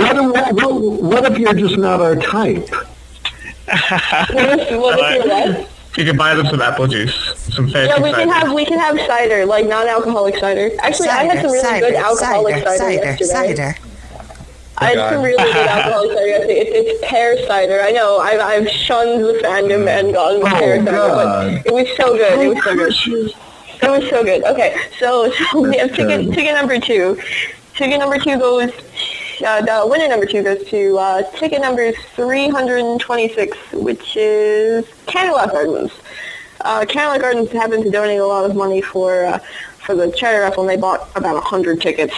What if you're just not our type? What if you're what? You can buy them some apple juice, some fancy cider. We can have cider, like non-alcoholic cider. Actually, I had some really good alcoholic cider yesterday. I had some really good alcoholic cider yesterday. It's pear cider. I know, I've shunned the fandom and gone with pear cider, but it was so good. It was so good. Okay, so we have ticket number 2. Ticket number 2 goes, the winner number 2 goes to ticket number 326, which is Candlelight Gardens. Candlelight Gardens happened to donate a lot of money for the charity raffle, and they bought about 100 tickets.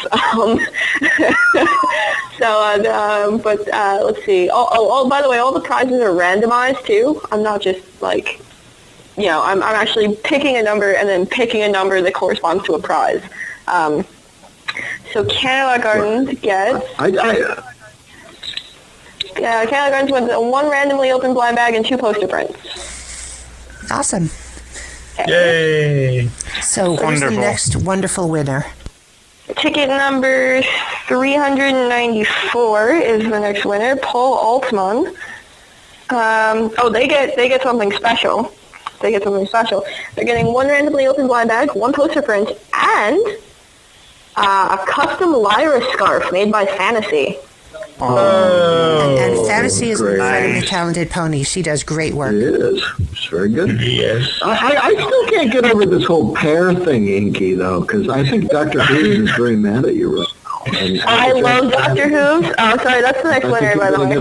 Let's see. Oh, by the way, all the prizes are randomized too. I'm not just like, I'm actually picking a number and then picking a number that corresponds to a prize. So Candlelight Gardens gets. Candlelight Gardens wins one randomly open blind bag and 2 poster prints. Awesome. Yay! So who's the next wonderful winner? Ticket number 394 is the next winner, Paul Altman. They get something special. They're getting one randomly open blind bag, 1 poster print, and a custom Lyra scarf made by Fantasy. And Fantasy is an incredibly talented pony. She does great work. It is. It's very good. Yes. I still can't get over this whole pear thing, Inky, though, because I think Dr. Who is very mad at you right now. I love Dr. Who. Oh, sorry, that's the next winner, by the way.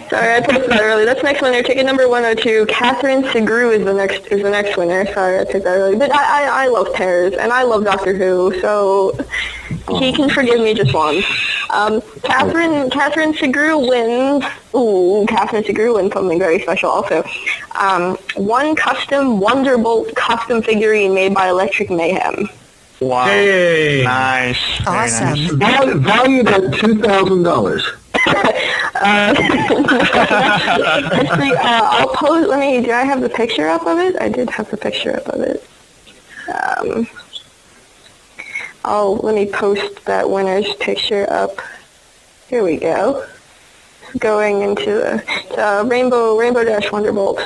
Sorry, I posted that early. That's the next winner. Ticket number 102. Catherine Segru is the next winner. Sorry, I took that early. But I love pears, and I love Doctor Who, so he can forgive me just once. Catherine Segru wins. Catherine Segru wins something very special also. One custom Wonderbolt custom figurine made by Electric Mayhem. Wow. Hey. Nice. Awesome. Nice. Valued at $2,000. I'll post. Do I have the picture up of it? I did have the picture up of it. Let me post that winner's picture up. Here we go. Going into the Rainbow Dash Wonderbolt.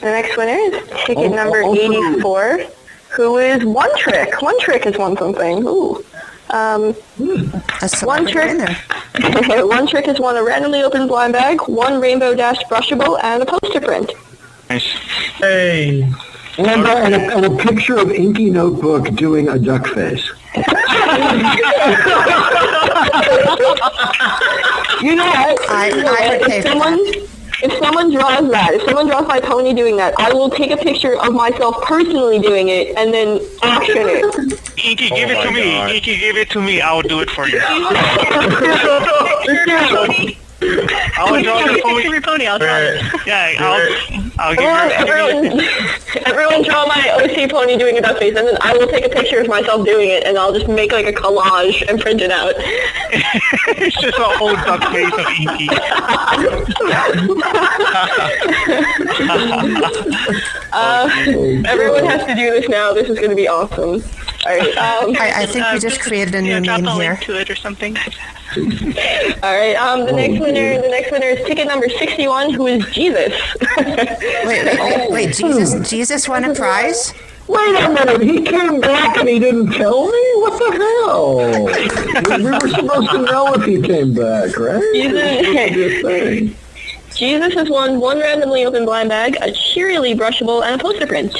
The next winner is ticket number 84, who is One Trick. One Trick has won something. Ooh. One Trick has won a randomly opened blind bag, 1 Rainbow Dash Brushable, and a poster print. Nice. Hey. And a picture of Inky Notebook doing a duck face. You know what? If someone draws my pony doing that, I will take a picture of myself personally doing it and then action it. Inky, give it to me. Inky, give it to me. I'll do it for you. I'll draw the pony. I'll draw it. Yeah, I'll give Everyone draw my OC pony doing a duck face, and then I will take a picture of myself doing it, and I'll just make like a collage and print it out. It's just a whole duck face of Inky. Everyone has to do this now. This is going to be awesome. All right. I think we just created a new drop meme a here. link to it or something. All right. The next winner is ticket number 61, who is Jesus. Wait. Jesus won a prize? Wait a minute, he came back and he didn't tell me? What the hell? We were supposed to know if he came back, right? Jesus has won one randomly open blind bag, a cheerily brushable, and a poster print.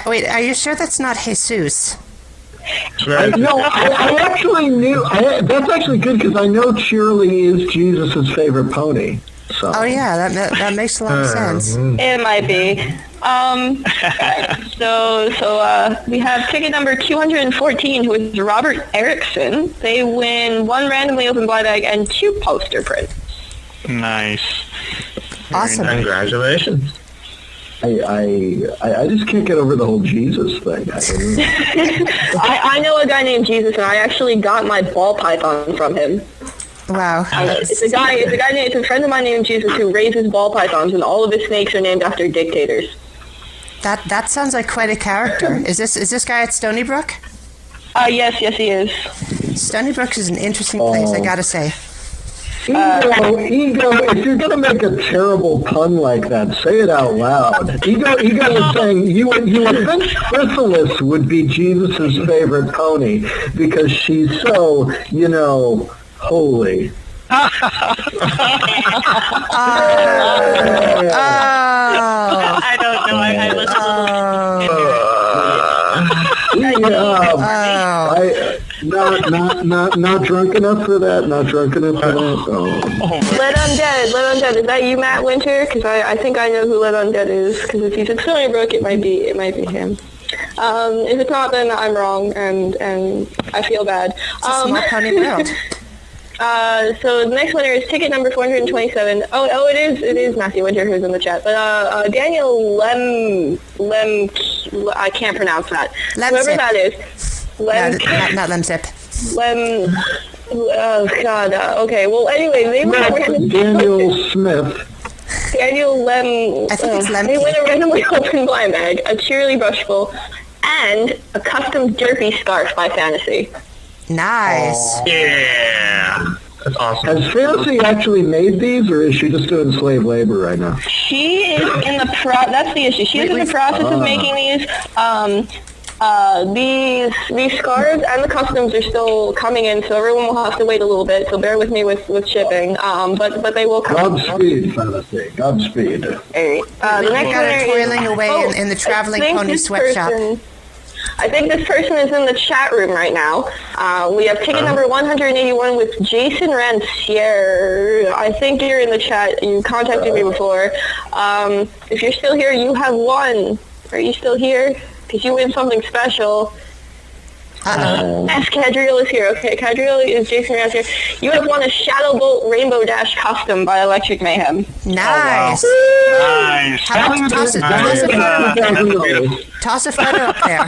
Wait, are you sure that's not Jesus? I actually knew. That's actually good because I know Cheerily is Jesus' favorite pony. So. Oh yeah, that makes a lot of sense. It might be. So we have ticket number 214, who is Robert Erickson. They win one randomly open blind bag and 2 poster prints. Nice. Awesome. Congratulations. I just can't get over the whole Jesus thing. I know a guy named Jesus, and I actually got my ball python from him. Wow. It's a friend of mine named Jesus who raises ball pythons, and all of his snakes are named after dictators. That sounds like quite a character. Is this guy at Stony Brook? Yes, he is. Stony Brook is an interesting place, I gotta say. Ego, if you're going to make a terrible pun like that, say it out loud. Ego was saying you would think Chrysalis would be Jesus' favorite pony because she's so, holy. Oh. I don't know. I was Not drunk enough for that. Not drunk enough for that. Oh. Let Undead. Is that you, Matt Winter? Because I think I know who Let Undead is. Because if he's at Stony Brook, it might be him. If it's not, then I'm wrong, and I feel bad. It's a small pony world. So the next winner is ticket number 427. Oh, it is Matthew Winter who's in the chat. But Daniel Lem, I can't pronounce that. Whoever that is. Not Lemsip. Oh God. Okay. Well, anyway, they win Daniel Smith. Daniel Lem. I think it's Lem. They win a randomly open blind bag, a cheerily brushable, and a custom derpy scarf by Fantasy. Nice. Yeah. That's awesome. Has Fantasy actually made these, or is she just doing slave labor right now? She is in the that's the issue. She is in the process of making these. These scarves and the customs are still coming in, so everyone will have to wait a little bit. So bear with me with shipping. But they will come. Godspeed, Fantasy. Godspeed. The next got her toiling away in the traveling pony sweatshop. I think this person is in the chat room right now. We have ticket number 181 with Jason Ranciere. I think you're in the chat. You contacted me before. If you're still here, you have won. Are you still here? Because you win something special. Yes, Cadriel is here. Okay, Cadriel is Jason Ranciere. You have won a Shadow Bolt Rainbow Dash custom by Electric Mayhem. Nice. Nice. Toss a photo up there.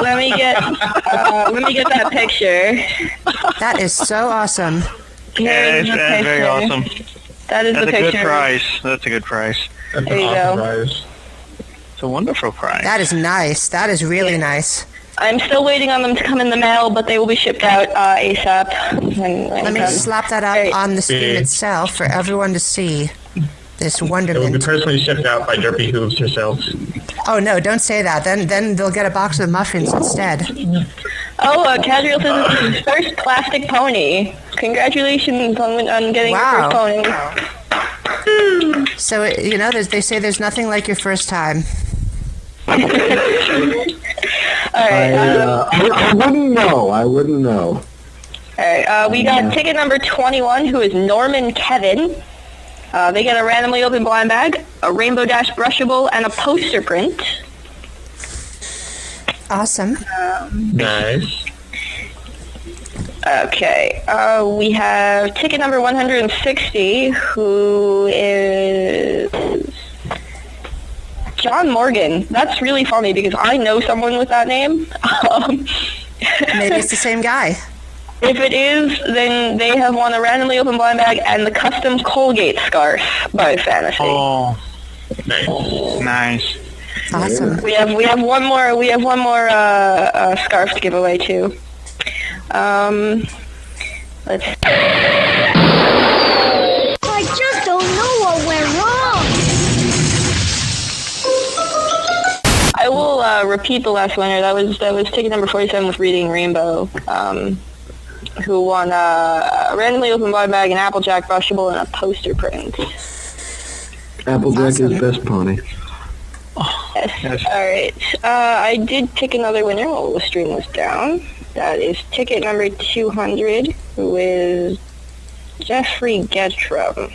Let me get that picture. That is so awesome. Yeah, it's very awesome. That is the picture. That's a good prize. That's a good prize. That's there you awesome go. Prize. It's a wonderful prize. That is nice. That is really nice. I'm still waiting on them to come in the mail, but they will be shipped out ASAP. Let me slap that up on the screen itself for everyone to see. This It will be wonderment. personally shipped out by Derpy Hooves herself. Oh no! Don't say that. Then they'll get a box of muffins instead. Cadriel says it's his first plastic pony. Congratulations on getting your first pony. So they say there's nothing like your first time. All right. I wouldn't know. All right. We got ticket number 21, who is Norman Kevin. They get a randomly open blind bag, a Rainbow Dash brushable, and a poster print. Awesome. Nice. Okay. We have ticket number 160, who is John Morgan. That's really funny because I know someone with that name. Maybe it's the same guy. If it is, then they have won a randomly open blind bag and the custom Colgate scarf by Fantasy. Oh, nice. Awesome. We have one more scarf to give away too. Let's. I just don't know what went wrong. I will repeat the last winner. That was ticket number 47 with Reading Rainbow, who won a randomly open blind bag, an Applejack brushable, and a poster print. Applejack is best pony. Yes. All right. I did pick another winner while the stream was down. That is ticket number 200, who is Jeffrey Getrum.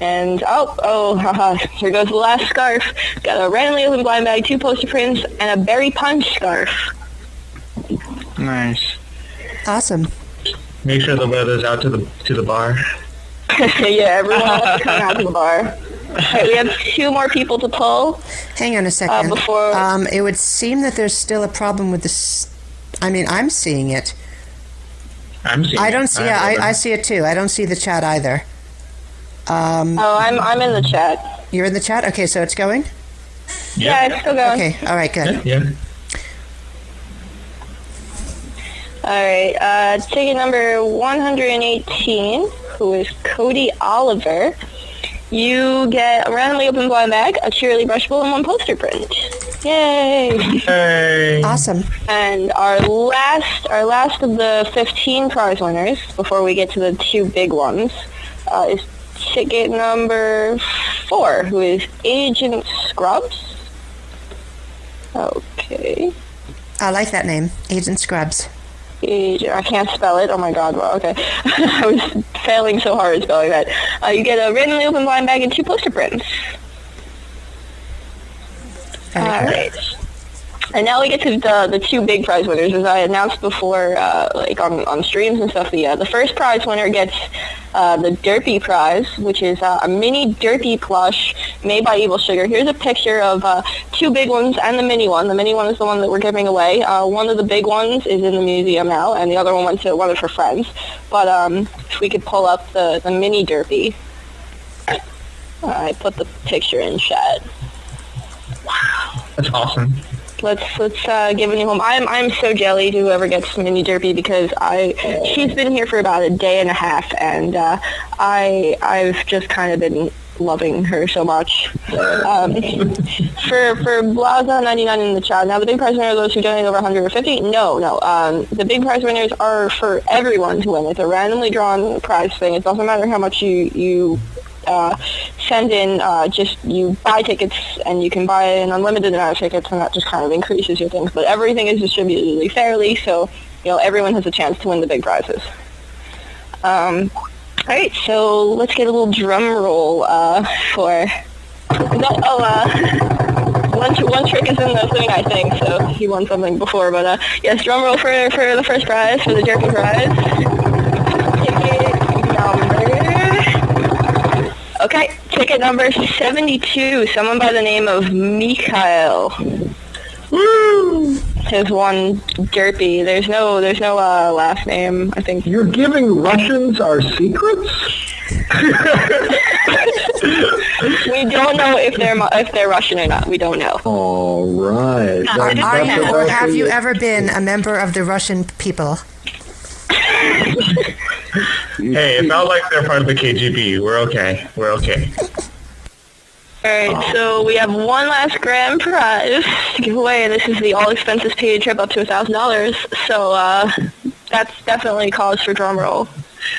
And, haha, here goes the last scarf. Got a randomly open blind bag, 2 poster prints, and a berry punch scarf. Nice. Awesome. Make sure the weather's out to the bar. Yeah, everyone wants to come out to the bar. Right, we have 2 more people to pull. Hang on a second. Before it would seem that there's still a problem with this. I mean, I'm seeing it. I'm seeing I don't see. Yeah, I see it too. I don't see the chat either. I'm in the chat. You're in the chat. Okay, so it's going. Yeah, it's still going. Okay. All right. Good. Yeah. All right. Ticket number 118, who is Cody Oliver. You get a randomly open blind bag, a cheerily brushable, and 1 poster print. Yay! Hey. Awesome. And our last of the 15 prize winners, before we get to the 2 big ones, is ticket number 4, who is Agent Scrubs. Okay. I like that name, Agent Scrubs. I can't spell it. Oh my god. Well, okay. I was failing so hard at spelling that. You get a randomly open blind bag and 2 poster prints. Alright. And now we get to the 2 big prize winners. As I announced before, like on streams and stuff, the first prize winner gets the Derpy prize, which is a mini Derpy plush made by Evil Sugar. Here's a picture of 2 big ones and the mini one. The mini one is the one that we're giving away. One of the big ones is in the museum now, and the other one went to one of her friends. But if we could pull up the mini Derpy. I put the picture in chat. Wow, that's awesome. Let's give a new home. I'm so jelly to whoever gets Mini Derpy because she's been here for about a day and a half, and I've just kind of been loving her so much. For Blaza 99 in the chat. Now the big prize winner are those who donate over 150. No. The big prize winners are for everyone to win. It's a randomly drawn prize thing. It doesn't matter how much you send in, just you buy tickets and you can buy an unlimited amount of tickets, and that just kind of increases your things. But everything is distributed fairly, so everyone has a chance to win the big prizes. Alright, so let's get a little drum roll for... One trick is in the thing, I think, so he won something before, but yes, drum roll for the first prize, for the Derpy prize. Ticket number... Okay, ticket number 72, someone by the name of Mikhail. Woo! Has won Derpy. There's no last name, I think. You're giving Russians our secrets? We don't know if they're Russian or not. We don't know. All right. Are you or have you ever been a member of the Russian people? Hey, it felt like they're part of the KGB. We're okay. Alright, so we have one last grand prize to give away, and this is the all expenses paid trip up to $1,000. So that's definitely cause for drum roll.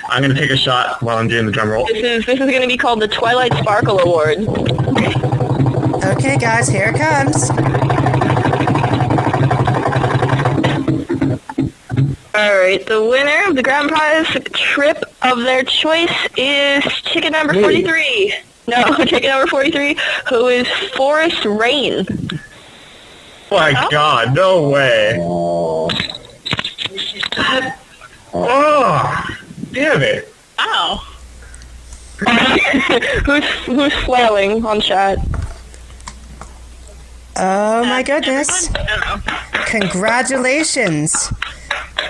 I'm gonna take a shot while I'm doing the drum roll. This is gonna be called the Twilight Sparkle Award. Okay, guys, here it comes. Alright, the winner of the grand prize trip of their choice is ticket number 43. No, ticket number 43, who is Forest Rain. Oh my god, no way. Oh, damn it. Ow. Who's flailing on chat? Oh, my goodness. Congratulations.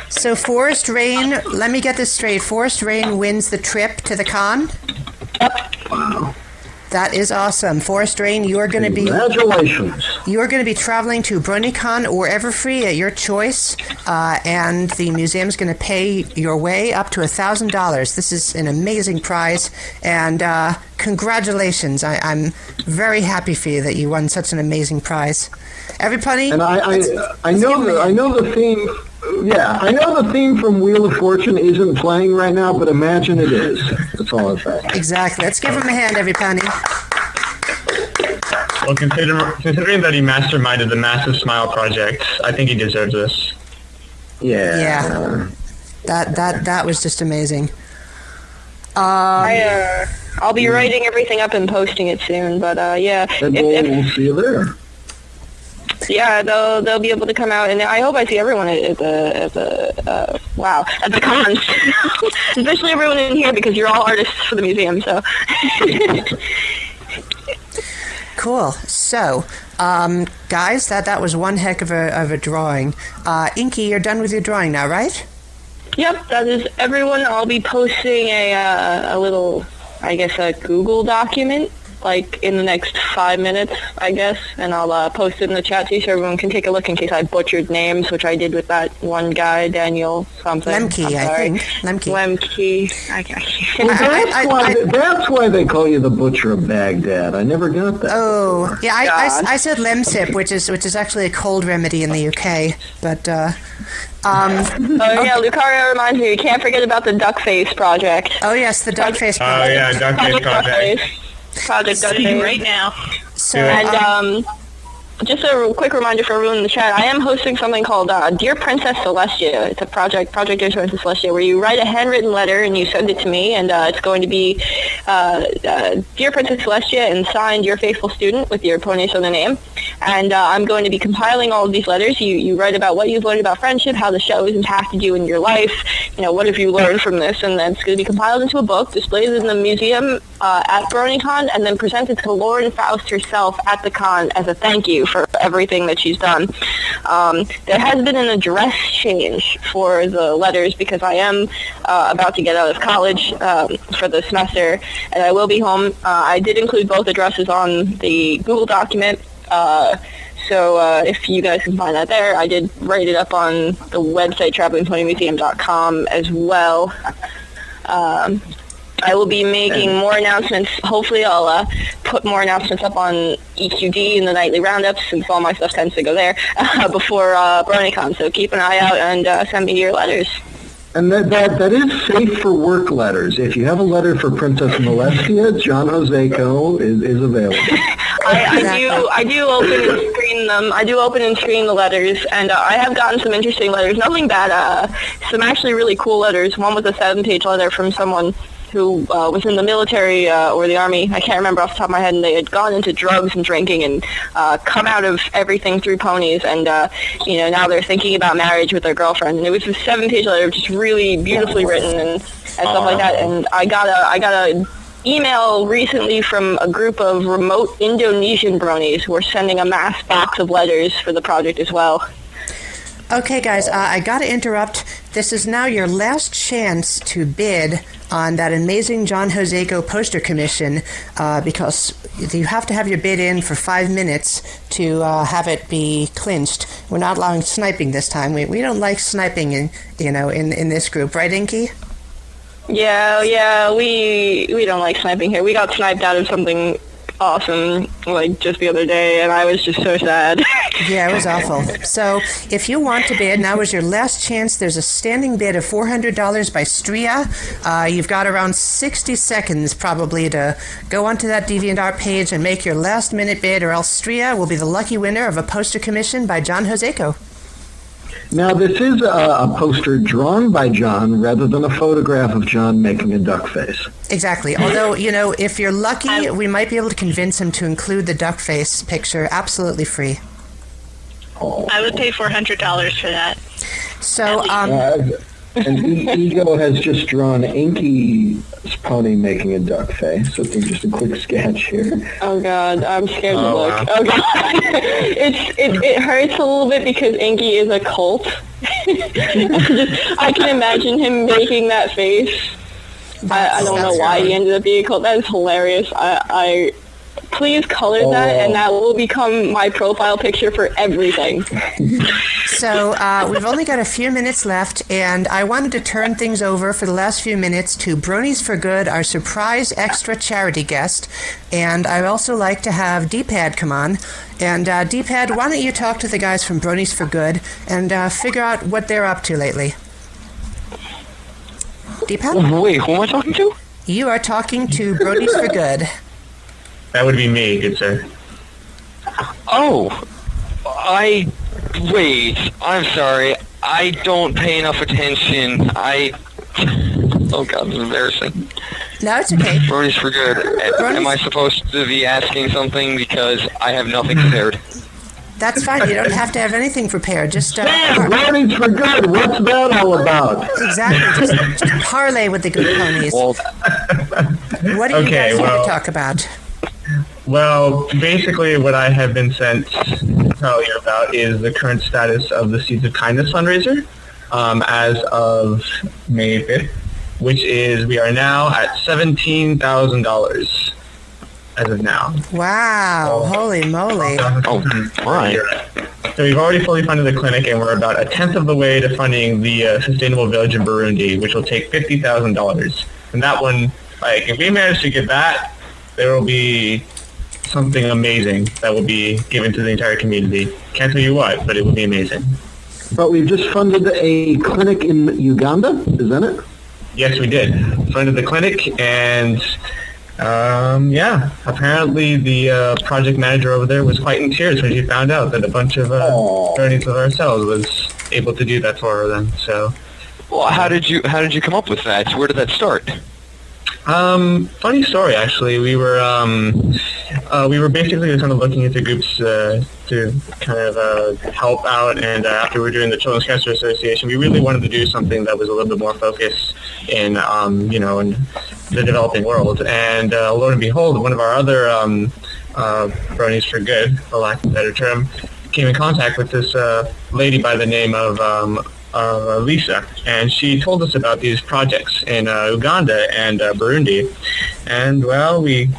So Forest Rain, let me get this straight. Forest Rain wins the trip to the con? Wow. That is awesome. Forest Rain, you are going to be... Congratulations. You are going to be traveling to BronyCon or Everfree at your choice, and the museum's going to pay your way up to $1,000. This is an amazing prize, and congratulations. I'm very happy for you that you won such an amazing prize. Everybody... And I know the theme... Yeah, I know the theme from Wheel of Fortune isn't playing right now, but imagine it is. That's all I'm saying. Exactly. Let's give him a hand, everybody. Well, considering that he masterminded the Massive Smile project, I think he deserves this. Yeah. That was just amazing. I'll be writing everything up and posting it soon, but yeah. And we'll see you there. Yeah, they'll be able to come out, and I hope I see everyone at the cons, especially everyone in here because you're all artists for the museum. So cool. So, guys, that was one heck of a drawing. Inky, you're done with your drawing now, right? Yep, that is everyone. I'll be posting a little, I guess, a Google document. Like in the next 5 minutes, I guess, and I'll post it in the chat too so everyone can take a look in case I butchered names, which I did with that one guy, Daniel something. Lemke, I think. Lemke. Well, that's why they call you the Butcher of Baghdad. I never got that. Oh, before. yeah, I said Lemsip, which is actually a cold remedy in the UK, but yeah, Lucario reminds me, you can't forget about the Duckface project. Oh yes, the Duckface project. Oh yeah, Duckface project. Project Duckface right now. So, and just a quick reminder for everyone in the chat, I am hosting something called Dear Princess Celestia. It's a project Dear Princess Celestia, where you write a handwritten letter and you send it to me, and it's going to be Dear Princess Celestia and signed Your Faithful Student with your ponies on the name. And I'm going to be compiling all of these letters. You write about what you've learned about friendship, how the show has impacted you in your life, what have you learned from this, and then it's going to be compiled into a book, displayed in the museum at BronyCon, and then presented to Lauren Faust herself at the con as a thank you for everything that she's done. There has been an address change for the letters because I am about to get out of college for the semester, and I will be home. I did include both addresses on the Google document, so if you guys can find that there, I did write it up on the website travelingponymuseum.com as well. I will be making more announcements. Hopefully I'll put more announcements up on EQD in the nightly roundups, since all my stuff tends to go there, before BronyCon. So keep an eye out and send me your letters. And that is safe for work letters. If you have a letter for Princess Molestia, John Joseco is available. I do open and screen them. I do open and screen the letters, and I have gotten some interesting letters. Nothing bad. Some actually really cool letters. One was a 7-page letter from someone who was in the military or the army, I can't remember off the top of my head, and they had gone into drugs and drinking and come out of everything through ponies, and now they're thinking about marriage with their girlfriend. And it was a 7-page letter, just really beautifully written and stuff like that. And I got a email recently from a group of remote Indonesian bronies who are sending a mass box of letters for the project as well. Okay, guys, I got to interrupt. This is now your last chance to bid on that amazing John Joseco poster commission because you have to have your bid in for 5 minutes to have it be clinched. We're not allowing sniping this time. We don't like sniping in this group, right, Inky? Yeah, we don't like sniping here. We got sniped out of something awesome just the other day, and I was just so sad. Yeah, it was awful. So if you want to bid, now is your last chance. There's a standing bid of $400 by Stria. You've got around 60 seconds probably to go onto that DeviantArt page and make your last minute bid, or else Stria will be the lucky winner of a poster commission by John Joseco. Now, this is a poster drawn by John rather than a photograph of John making a duck face. Exactly. Although, if you're lucky, we might be able to convince him to include the duck face picture absolutely free. I would pay $400 for that. So, And Ego has just drawn Inky's pony making a duck face. So it's just a quick sketch here. Oh God, I'm scared to look. Wow. Oh God, it hurts a little bit because Inky is a cult. I can imagine him making that face. I don't know why he ended up being a cult. That is hilarious. I please color that, and that will become my profile picture for everything. So we've only got a few minutes left, and I wanted to turn things over for the last few minutes to Bronies for Good, our surprise extra charity guest. And I'd also like to have D-Pad come on. And D-Pad, why don't you talk to the guys from Bronies for Good and figure out what they're up to lately? D-Pad? Wait, who am I talking to? You are talking to Bronies for Good. That would be me, good sir. Oh, wait, I'm sorry. I don't pay enough attention. Oh God, this is embarrassing. No, it's okay. Brony's for Good. Am I supposed to be asking something because I have nothing prepared? That's fine. You don't have to have anything prepared. Just Brony's for Good. What's that all about? Exactly. Just parlay with the good ponies. Well, what do you guys want to talk about? Well, basically what I have been sent to tell you about is the current status of the Seeds of Kindness fundraiser as of May 5th, which is we are now at $17,000 as of now. Wow, holy moly. Oh, all right. So we've already fully funded the clinic, and we're about a tenth of the way to funding the Sustainable Village in Burundi, which will take $50,000. And that one, like, if we manage to get that, there will be something amazing that will be given to the entire community. Can't tell you what, but it will be amazing. But we've just funded a clinic in Uganda, is that it? Yes, we did. Funded the clinic, and apparently the project manager over there was quite in tears when she found out that a bunch of journeys of ourselves was able to do that for her then. So, well, how did you come up with that? Where did that start? Funny story, actually. We were basically kind of looking into groups to kind of help out, and after we were doing the Children's Cancer Association, we really wanted to do something that was a little bit more focused in, in the developing world. And lo and behold, one of our other Bronies for Good, for lack of a better term, came in contact with this lady by the name of Lisa, and she told us about these projects in Uganda and Burundi, and well, we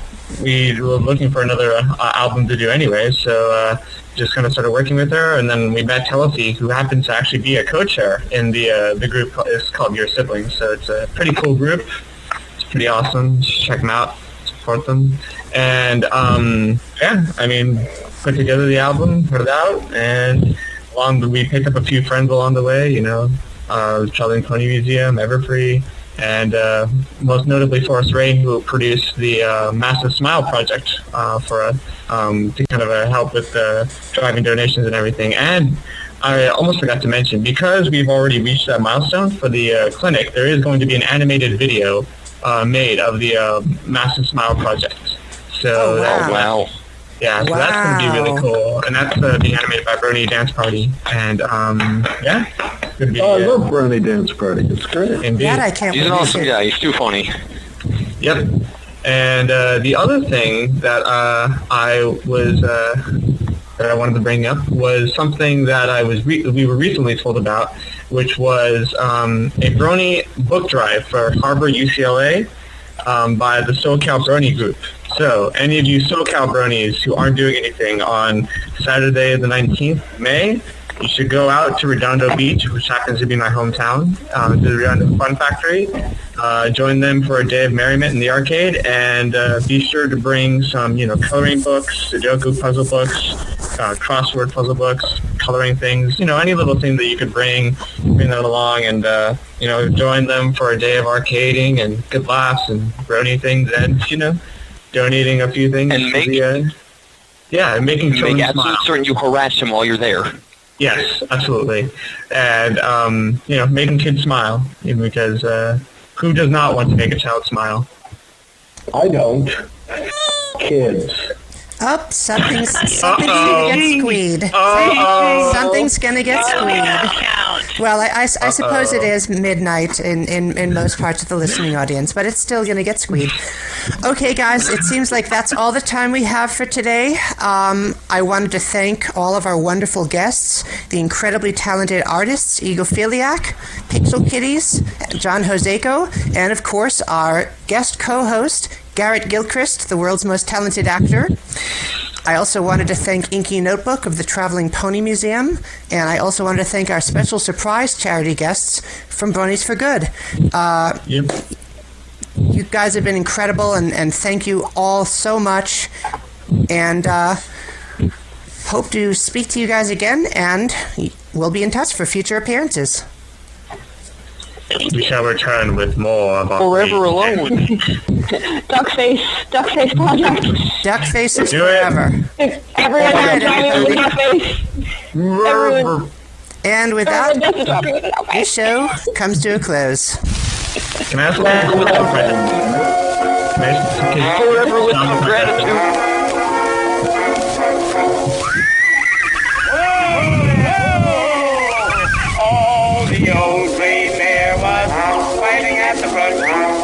were looking for another album to do anyway, so just kind of started working with her, and then we met Telephy, who happens to actually be a co-chair in the group. It's called Your Siblings, so it's a pretty cool group. It's pretty awesome. Just check them out, support them, and put together the album, put it out, and we picked up a few friends along the way, Charlie and Pony Museum, Everfree, and most notably Forrest Ray, who produced the Massive Smile project for to kind of help with driving donations and everything. And I almost forgot to mention, because we've already reached that milestone for the clinic, there is going to be an animated video made of the Massive Smile project. So, wow. Yeah, so that's going to be really cool, and that's being animated by Brony Dance Party, and it's going to be. I love Brony Dance Party. It's great. Indeed. That I can't He's an awesome guy. He's too funny. Yep. And the other thing that I wanted to bring up was something that we were recently told about, which was a Brony book drive for Harbor UCLA by the SoCal Brony group. So, any of you SoCal Bronies who aren't doing anything on Saturday the 19th May, you should go out to Redondo Beach, which happens to be my hometown, to the Redondo Fun Factory. Join them for a day of merriment in the arcade, and be sure to bring some, coloring books, Sudoku puzzle books, crossword puzzle books, coloring things, any little thing that you could bring that along, and join them for a day of arcading and good laughs and Brony things, and donating a few things and making children smile. Certain you harass them while you're there. Yes, absolutely. And, making kids smile, because who does not want to make a child smile? I don't. Kids. Oh, something's gonna get squeed. Something's gonna get squeed. Well, I suppose it is midnight in most parts of the listening audience, but it's still gonna get squeed. Okay, guys, it seems like that's all the time we have for today. I wanted to thank all of our wonderful guests, the incredibly talented artists, Egophiliac, PixelKitties, John Joseco, and of course our guest co-host, Garrett Gilchrist, the world's most talented actor. I also wanted to thank Inky Notebook of the Traveling Pony Museum, and I also wanted to thank our special surprise charity guests from Brony's for Good. You guys have been incredible, and thank you all so much, and hope to speak to you guys again, and we'll be in touch for future appearances. We shall return with more about Forever Alone. Duckface project. Duckface is Do it. forever. Everyone has a with Duckface. Everyone. And with that, this show comes to a close. Can I ask one quick question? Forever with some gratitude. Oh, the old gray mare was fighting at the front,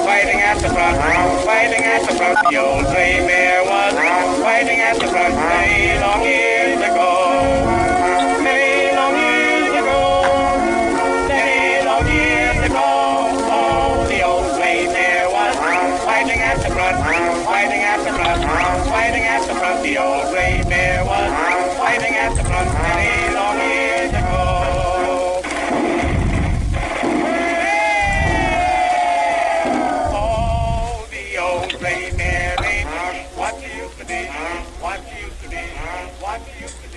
fighting at the front, fighting at the front. The old gray mare was fighting at the front many long years ago. Many long years ago. Many long years ago. Oh, the old gray mare was fighting at the front, fighting at the front, fighting at the front. The old gray mare was fighting at the front many long years ago. What you used to be, what you used to be, what you used to be.